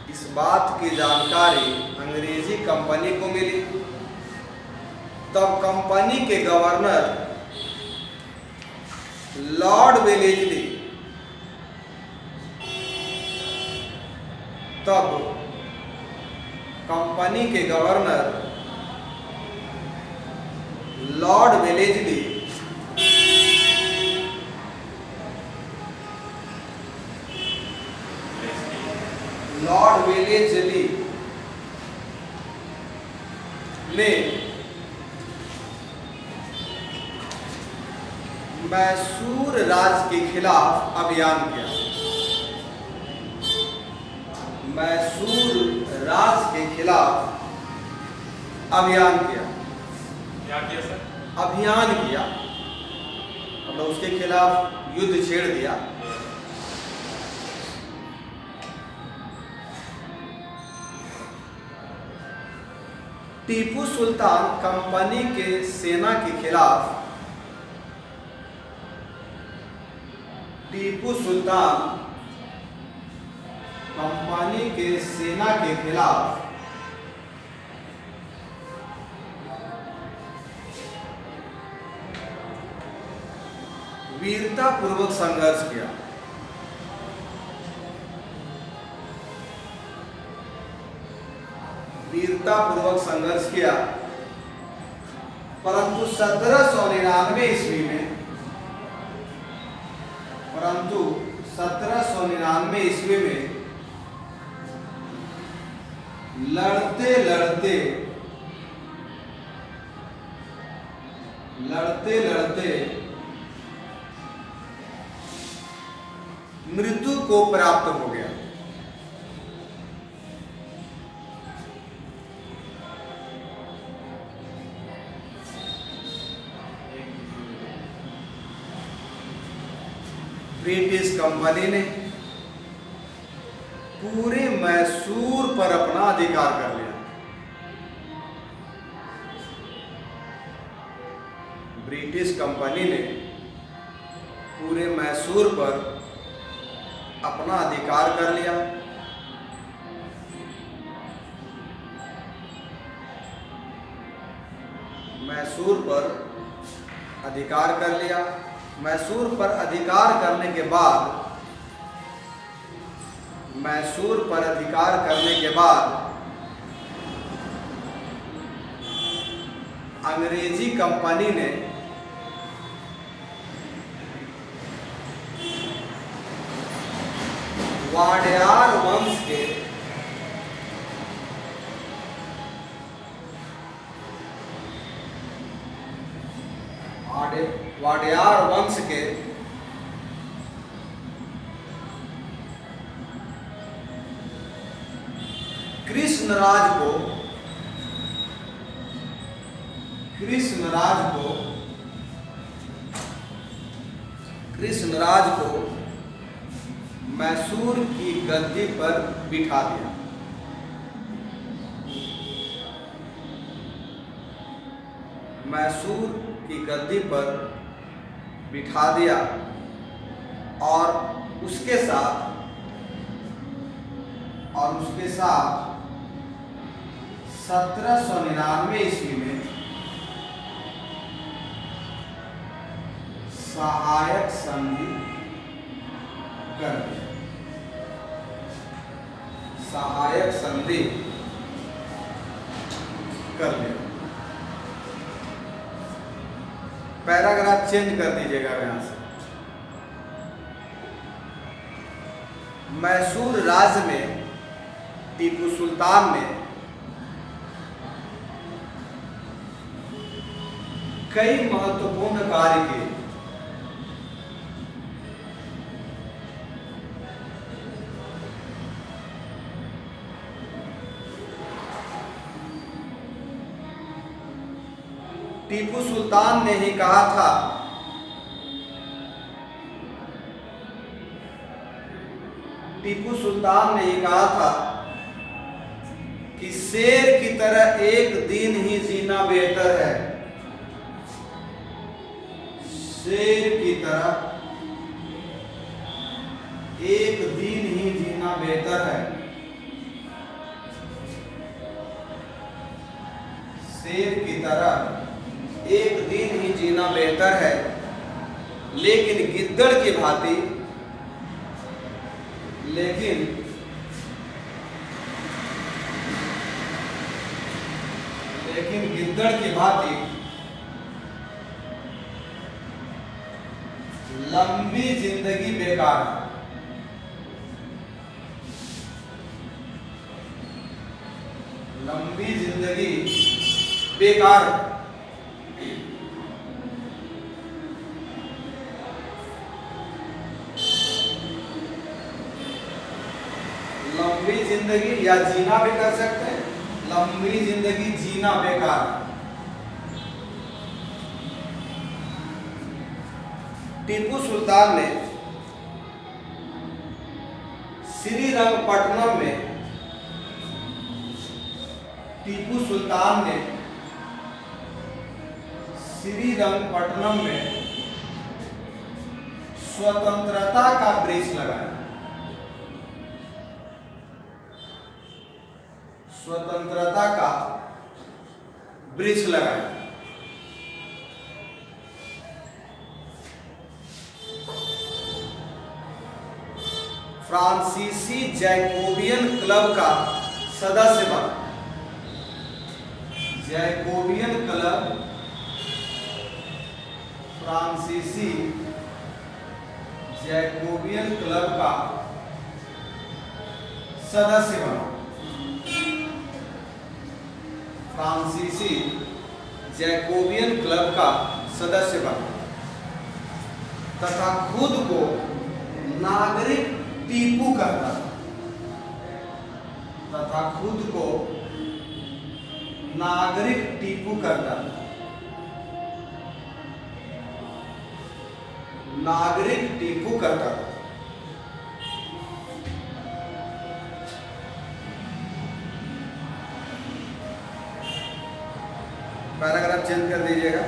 इस बात की जानकारी अंग्रेजी कंपनी को मिली। तब कंपनी के गवर्नर लॉर्ड वेलेस्ली, तब कंपनी के गवर्नर लॉर्ड वेलेस्ली अकेले चली ने मैसूर राज के खिलाफ अभियान किया। मैसूर राज के खिलाफ अभियान किया। क्या किया सर? अभियान किया मतलब उसके खिलाफ युद्ध छेड़ दिया। टीपू सुल्तान कंपनी के सेना के खिलाफ टीपू सुल्तान कंपनी के सेना के खिलाफ वीरता पूर्वक संघर्ष किया। वीरता पूर्वक संघर्ष किया, परंतु 1799 ईस्वी में लड़ते लड़ते मृत्यु को प्राप्त हो गया। ब्रिटिश कंपनी ने पूरे मैसूर पर अपना अधिकार कर लिया। ब्रिटिश कंपनी ने पूरे मैसूर पर अपना अधिकार कर लिया। मैसूर पर अधिकार कर लिया। मैसूर पर अधिकार करने के बाद अंग्रेजी कंपनी ने वाडियार वंश के कृष्णराज को मैसूर की गद्दी पर बिठा दिया। मैसूर की गद्दी पर बिठा दिया और उसके साथ 1799 ईस्वी में सहायक संधि कर दिया। सहायक संधि कर लिया। पैराग्राफ चेंज कर दीजिएगा यहां से। मैसूर राज्य में टीपू सुल्तान ने कई महत्वपूर्ण कार्य किए। टीपू सुल्तान ने ही कहा था कि शेर की तरह एक दिन ही जीना बेहतर है। शेर की तरह एक दिन ही जीना बेहतर है। शेर की तरह एक दिन ही जीना बेहतर है, लेकिन गिद्दड़ की भांति लंबी जिंदगी बेकार है। लंबी जिंदगी बेकार है। लंबी जिंदगी या जीना भी कर सकते हैं, लंबी जिंदगी जीना बेकार है। टीपू सुल्तान ने श्रीरंगपट्टनम में टीपू सुल्तान ने श्रीरंगपट्टनम में स्वतंत्रता का वृक्ष लगाया। स्वतंत्रता का वृक्ष लगाया। फ्रांसीसी जैकोबियन क्लब का सदस्य बना। जैकोबियन क्लब, फ्रांसीसी जैकोबियन क्लब का सदस्य बना। फ्रांसीसी जैकोबियन क्लब का सदस्य बना तथा खुद को नागरिक टीपू करता तथा खुद को नागरिक टीपू करता। नागरिक टीपू करता। पैराग्राफ चेंज कर दीजिएगा।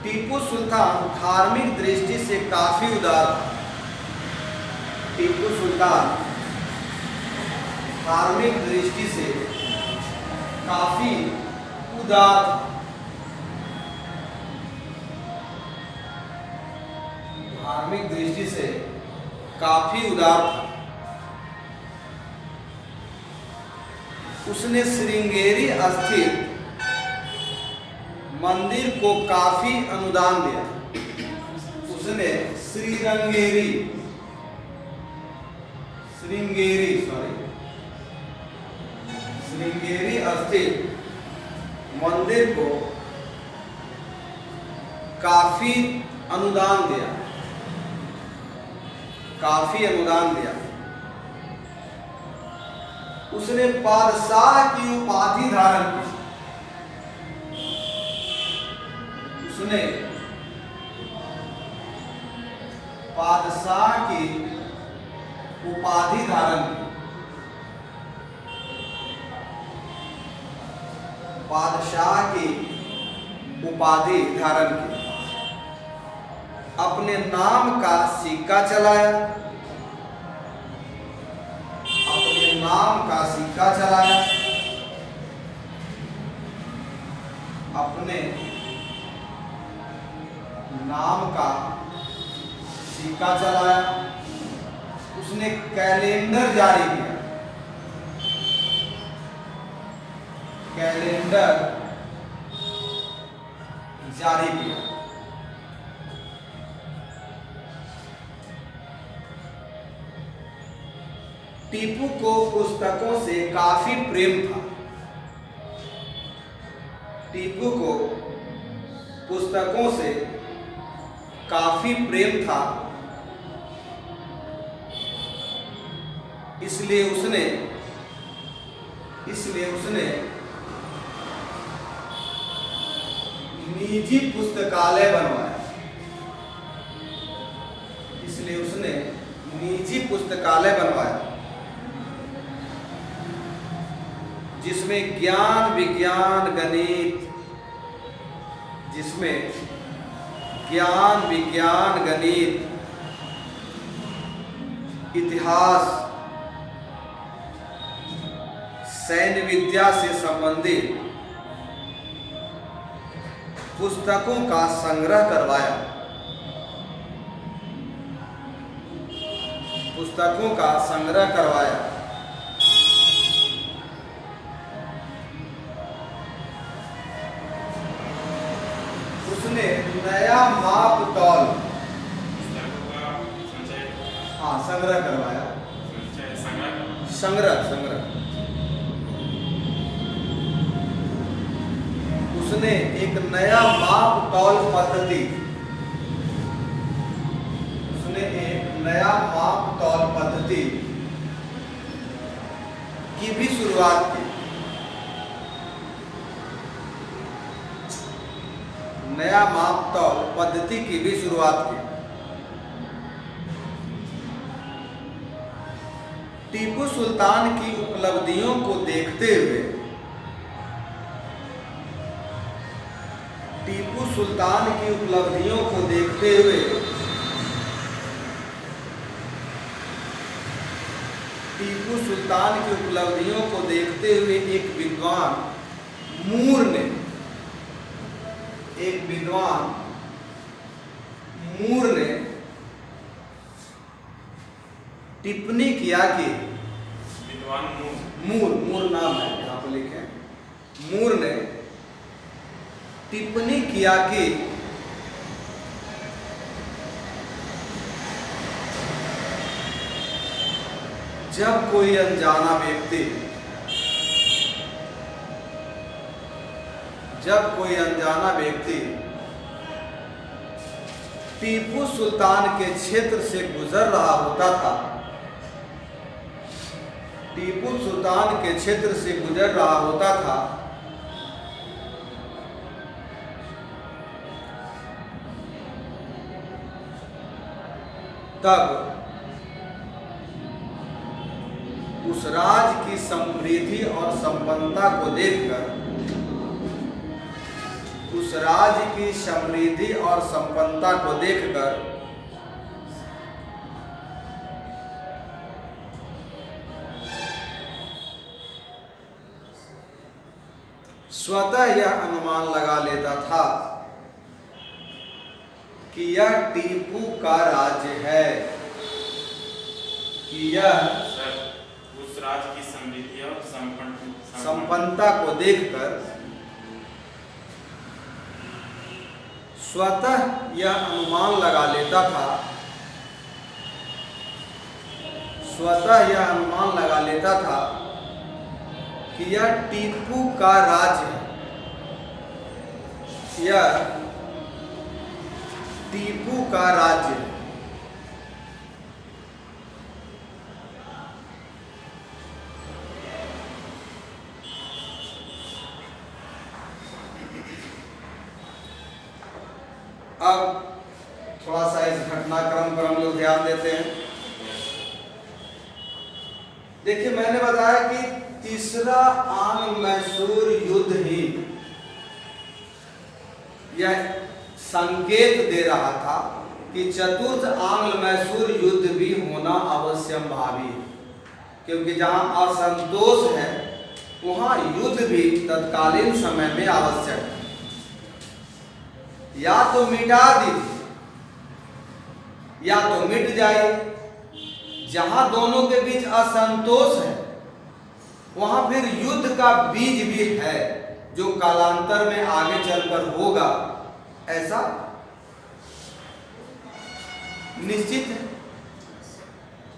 टीपू सुल्तान धार्मिक दृष्टि से काफी उदार था। टीपू सुल्तान धार्मिक दृष्टि से काफी उदार था। धार्मिक दृष्टि से काफी उदार था। उसने श्रृंगेरी स्थित मंदिर को काफी अनुदान दिया। उसने श्रृंगेरी स्थित मंदिर को काफी अनुदान दिया। काफी अनुदान दिया। उसने बादशाह की उपाधि धारण की। उसने बादशाह की उपाधि धारण की। बादशाह की उपाधि धारण की। अपने नाम का सिक्का चलाया। अपने नाम का सिक्का चलाया। अपने नाम का सिक्का चलाया। उसने कैलेंडर जारी किया। कैलेंडर जारी किया। टीपू को पुस्तकों से काफी प्रेम था। टीपू को पुस्तकों से काफी प्रेम था। इसलिए उसने निजी पुस्तकालय बनवाया। इसलिए उसने निजी पुस्तकालय बनवाया जिसमें ज्ञान विज्ञान गणित जिसमें ज्ञान विज्ञान गणित इतिहास सैन्य विद्या से संबंधित पुस्तकों का संग्रह करवाया। पुस्तकों का संग्रह करवाया। उसने नया माप तौल संग्रह करवाया। संग्रह उसने एक नया माप तौल पद्धति की भी शुरुआत की। नया माप तौल पद्धति की भी शुरुआत की। टीपू सुल्तान की उपलब्धियों को देखते हुए टीपू सुल्तान की उपलब्धियों को देखते हुए टीपू सुल्तान की उपलब्धियों को देखते हुए एक विद्वान मूर ने टिप्पणी किया कि विद्वान मूर नाम है, यहाँ पर लिखे। मूर ने टिप्पणी किया कि जब कोई अनजाना व्यक्ति टीपू सुल्तान के क्षेत्र से गुजर रहा होता था, तब उस राज्य की समृद्धि और संपन्नता को देखकर स्वतः यह अनुमान लगा लेता था कि यह टीपू का राज्य है, सर, उस राज्य की समृद्धि और संपन्नता को देखकर स्वतः यह अनुमान लगा लेता था कि यह टीपू का राज्य है, अब थोड़ा सा इस घटनाक्रम पर हम लोग ध्यान देते हैं। देखिए, मैंने बताया कि तीसरा आंग्ल मैसूर युद्ध ही यह संकेत दे रहा था कि चतुर्थ आंग्ल मैसूर युद्ध भी होना अवश्यंभावी है, क्योंकि जहां असंतोष है वहां युद्ध भी तत्कालीन समय में आवश्यक है। या तो मिटा दीजिए या तो मिट जाए। जहां दोनों के बीच असंतोष है वहां फिर युद्ध का बीज भी है, जो कालांतर में आगे चलकर होगा, ऐसा निश्चित है।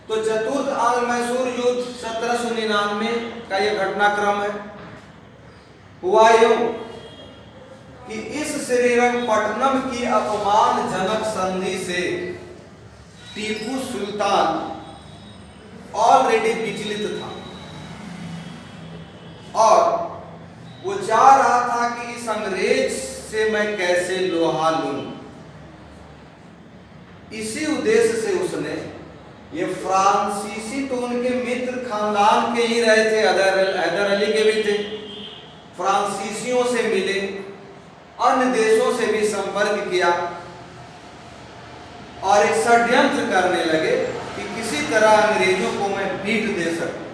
तो चतुर्थ आंग्ल मैसूर युद्ध 1799 का यह घटनाक्रम है। हुआ यूं कि इस श्रीरंगपट्टनम की अपमानजनक संधि से टीपू सुल्तान ऑलरेडी विचलित था और वो चाह रहा था कि इस अंग्रेज से मैं कैसे लोहा लूं। इसी उद्देश्य से उसने, ये फ्रांसीसी तो उनके मित्र खानदान के ही रहे थे, हैदर अली के भी थे, फ्रांसीसियों से मिले, अन्य देशों से भी संपर्क किया और एक षड्यंत्र करने लगे कि किसी तरह अंग्रेजों को मैं पीठ दे सकूं।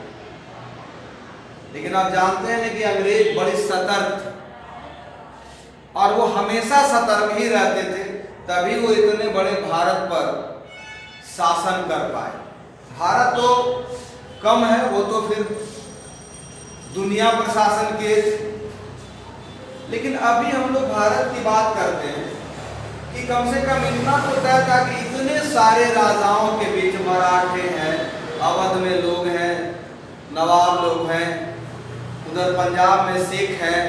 लेकिन आप जानते हैं कि अंग्रेज बड़े सतर्क थे और वो हमेशा सतर्क ही रहते थे, तभी वो इतने बड़े भारत पर शासन कर पाए। भारत तो कम है, वो तो फिर दुनिया पर शासन किए थे। लेकिन अभी हम लोग भारत की बात करते हैं कि कम से कम इतना तो तय था कि इतने सारे राजाओं के बीच मराठे हैं, अवध में लोग हैं, नवाब लोग हैं, उधर पंजाब में सिख हैं,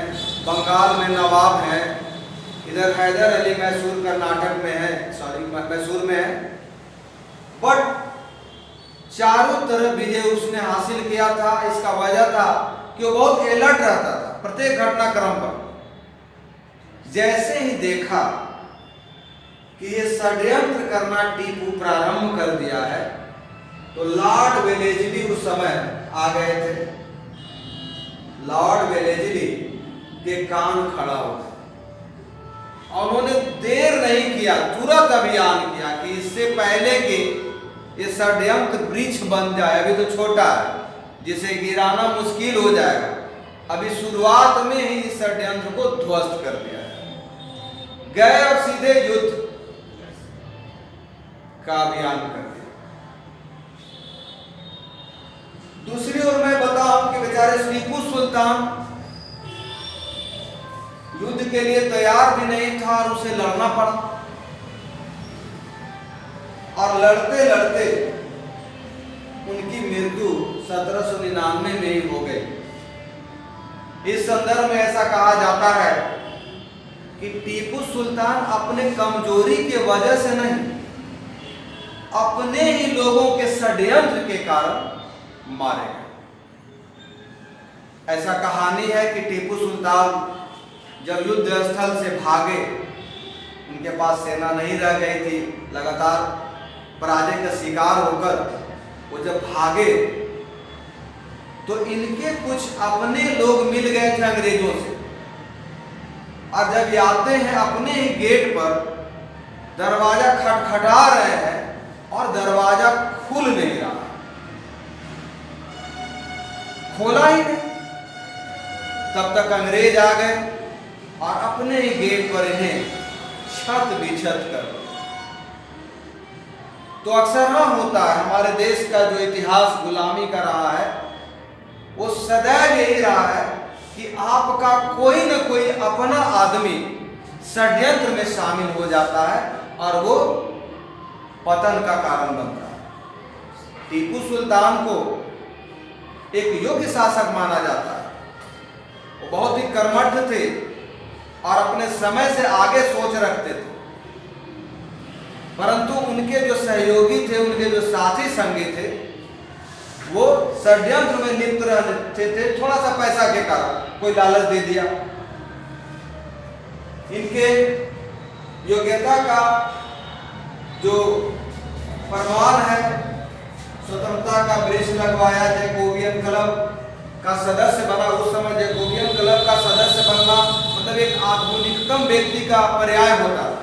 बंगाल में नवाब हैं, इधर हैदर अली मैसूर कर्नाटक में है, सॉरी मैसूर में है। बट चारों तरफ विजय उसने हासिल किया था। इसका वजह था कि वो बहुत अलर्ट रहता था प्रत्येक घटनाक्रम पर। जैसे ही देखा कि ये षड्यंत्र करना टीपू प्रारंभ कर दिया है, तो लॉर्ड वेलेस्ली उस समय आ गए थे। लॉर्ड वेलेस्ली के कान खड़ा हो गए और उन्होंने देर नहीं किया, तुरंत अभियान किया कि इससे पहले कि ये षड्यंत्र वृक्ष बन जाए, अभी तो छोटा है, जिसे गिराना मुश्किल हो जाएगा, अभी शुरुआत में ही इस षड्यंत्र को ध्वस्त कर दिया है। गए और सीधे युद्ध का अभियान कर दिया। दूसरी ओर मैं बताऊं कि बेचारे टीपू सुल्तान युद्ध के लिए तैयार भी नहीं था और उसे लड़ना पड़ा, और लड़ते लड़ते उनकी मृत्यु 1799 में ही हो गई। इस संदर्भ में ऐसा कहा जाता है कि टीपू सुल्तान अपने कमजोरी के वजह से नहीं, अपने ही लोगों के षड्यंत्र के कारण मारे गए। ऐसा कहानी है कि टीपू सुल्तान जब युद्ध स्थल से भागे, उनके पास सेना नहीं रह गई थी, लगातार पराजय का शिकार होकर वो जब भागे तो इनके कुछ अपने लोग मिल गए थे अंग्रेजों से, और जब ये आते हैं अपने ही गेट पर दरवाजा खटखटा रहे हैं और दरवाजा खुल नहीं रहा, खोला ही नहीं। तब तक अंग्रेज आ गए और अपने ही गेट पर इन्हें छत बिछत कर दिया। तो अक्सर हाँ होता है, हमारे देश का जो इतिहास गुलामी का रहा है वो सदैव यही रहा है कि आपका कोई न कोई अपना आदमी षड्यंत्र में शामिल हो जाता है और वो पतन का कारण बनता है। टीपू सुल्तान को एक योग्य शासक माना जाता है, वो बहुत ही कर्मठ थे और अपने समय से आगे सोच रखते थे, परंतु उनके जो सहयोगी थे, उनके जो साथी संगी थे, वो षड्यंत्र में लिप्त रहते थे। थोड़ा सा पैसा के कारण कोई लालच दे दिया, इनके योग्यता का जो प्रमाण है, स्वतंत्रता का वृक्ष लगवाया, जैकोबियन क्लब का सदस्य बना। उस समय जैकोबियन क्लब का सदस्य बनना मतलब एक आधुनिकतम व्यक्ति का पर्याय होता था।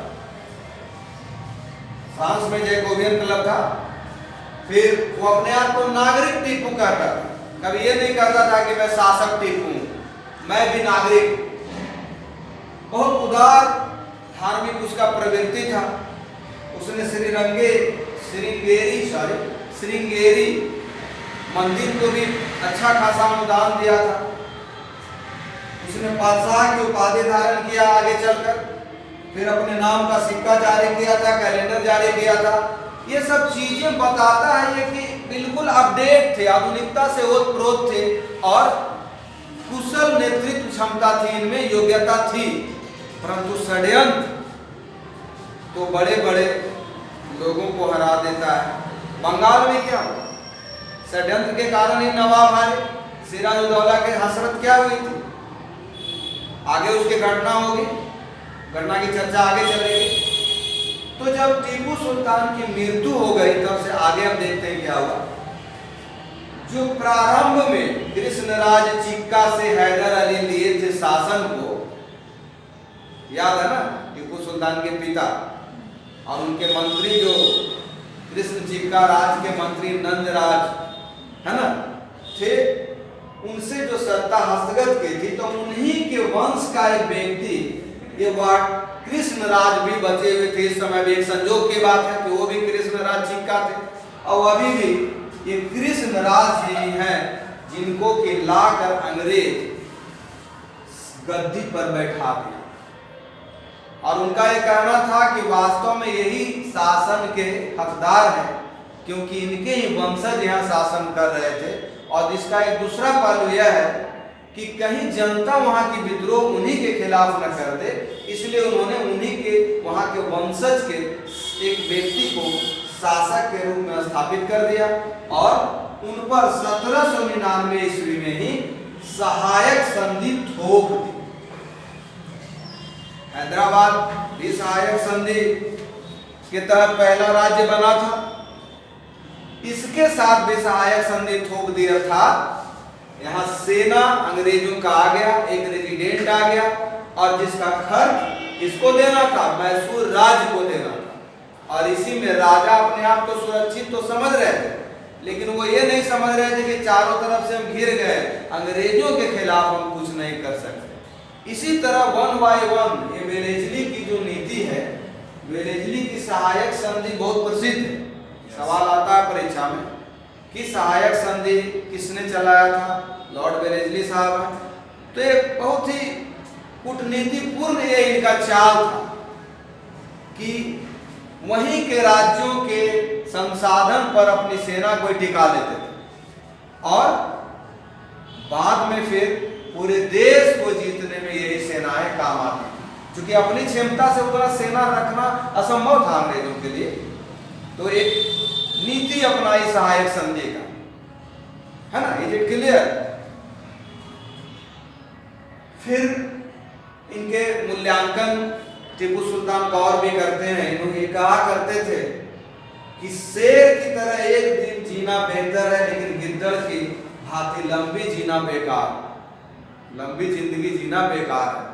फ्रांस में जैकोबियन क्लब था, फिर वो अपने आप को नागरिक टीपू कहता था, कभी ये नहीं कहता था कि मैं शासक टीपू हूं, मैं भी नागरिक। बहुत उदार धार्मिक उसका प्रवृत्ति था। उसने श्रृंगेरी मंदिर को भी अच्छा खासा अनुदान दिया था। उसने बादशाह की उपाधि धारण किया आगे चलकर, फिर अपने नाम का सिक्का जारी किया था, कैलेंडर जारी किया था। ये सब चीजें बताता है ये कि बिल्कुल अपडेट थे, आधुनिकता से ओतप्रोत थे और कुशल नेतृत्व क्षमता थी, इनमें योग्यता थी। परंतु षड्यंत्र तो बड़े बड़े लोगों को हरा देता है। बंगाल में क्या हुआ? षड्यंत्र के कारण ही नवाब हारे। सिराजुद्दौला के हसरत क्या हुई थी? आगे उसकी घटना होगी, घटना की चर्चा आगे चलेगी। तो जब टीपू सुल्तान की मृत्यु हो गई, तब से आगे हम देखते हैं क्या हुआ। जो प्रारंभ में कृष्णराज चिक्का से हैदर अली लिए थे शासन को, याद है ना, टीपू सुल्तान के पिता और उनके मंत्री जो कृष्ण चिक्का राज के मंत्री नंदराज है ना थे, उनसे जो सत्ता हस्तगत की थी, तो उन्हीं के वंश का एक व्यक्ति, ये कृष्णराज भी बचे हुए थे। इस समय भी एक संजोग की बात है कि वो भी कृष्णराज चिक्का थे, और अभी भी ये कृष्णराज जी हैं जिनको कि लाकर अंग्रेज गद्दी पर बैठा दिया। और उनका ये कहना था कि वास्तव में यही शासन के हकदार हैं, क्योंकि इनके ही वंशज यहाँ शासन कर रहे थे। और इसका एक दूसरा पहलू यह है कि कहीं जनता वहां की विद्रोह उन्हीं के खिलाफ न कर दे, इसलिए उन्होंने उन्हीं के वहां के वंशज के एक व्यक्ति को शासक के रूप में स्थापित कर दिया और उन पर 1799 ईस्वी में ही सहायक संधि ठोक दी। हैदराबाद भी सहायक संधि के तहत पहला राज्य बना था। इसके साथ भी सहायक संधि ठोक दिया था। यहाँ सेना अंग्रेजों का आ गया, एक रेजिडेंट आ गया और जिसका खर्च किसको देना था? मैसूर राज्य को देना था। और इसी में राजा अपने आप को सुरक्षित तो समझ रहे थे, लेकिन वो ये नहीं समझ रहे थे कि चारों तरफ से हम घिर गए, अंग्रेजों के खिलाफ हम कुछ नहीं कर सकते। इसी तरह 1 by 1 ये वेलेस्ली की जो नीति है, वेलेस्ली की सहायक संधि बहुत प्रसिद्ध है। सवाल आता है परीक्षा में कि सहायक संधि किसने चलाया था? लॉर्ड वेलेस्ली साहब है। तो ये बहुत ही कूटनीतिपूर्ण ये इनका चाल था कि वहीं के राज्यों के संसाधन पर अपनी सेना को टिका लेते थे और बाद में फिर पूरे देश को जीतने में यही सेनाएं काम आती थी। क्योंकि अपनी क्षमता से उतना सेना रखना असंभव था अंग्रेजों के लिए, तो एक नीति अपनाई सहायक संधि का, है ना? Is it clear? फिर इनके मूल्यांकन टीपू सुल्तान कौर भी करते हैं। इन्होंने ये कहा करते थे कि शेर की तरह एक दिन जीना बेहतर है, लेकिन गिद्दड़ की भांति लंबी जीना बेकार, लंबी जिंदगी जीना बेकार है।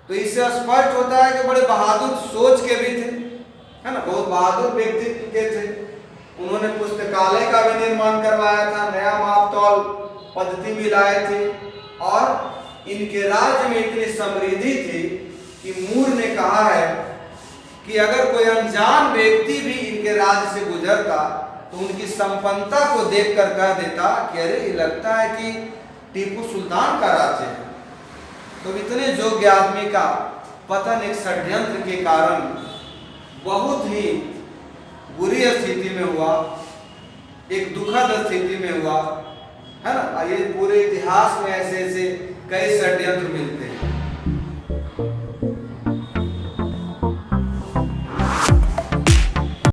तो इससे स्पष्ट होता है कि बड़े बहादुर सोच के भी थे, है ना? बहुत बहादुर व्यक्तित्व के थे। उन्होंने पुस्तकालय का भी निर्माण करवाया था, नया मापतौल पद्धति भी लाए थे और इनके राज्य में इतनी समृद्धि थी कि मूर ने कहा है कि अगर कोई अनजान व्यक्ति भी इनके राज्य से गुजरता तो उनकी संपन्नता को देखकर कह देता कि अरे ये लगता है कि टीपू सुल्तान का राज्य है। तो इतने योग्य आदमी का पतन एक षड्यंत्र के कारण बहुत ही बुरी स्थिति में हुआ, एक दुखद स्थिति में हुआ, है ना? ये पूरे इतिहास में ऐसे ऐसे कई षड्यंत्र मिलते हैं।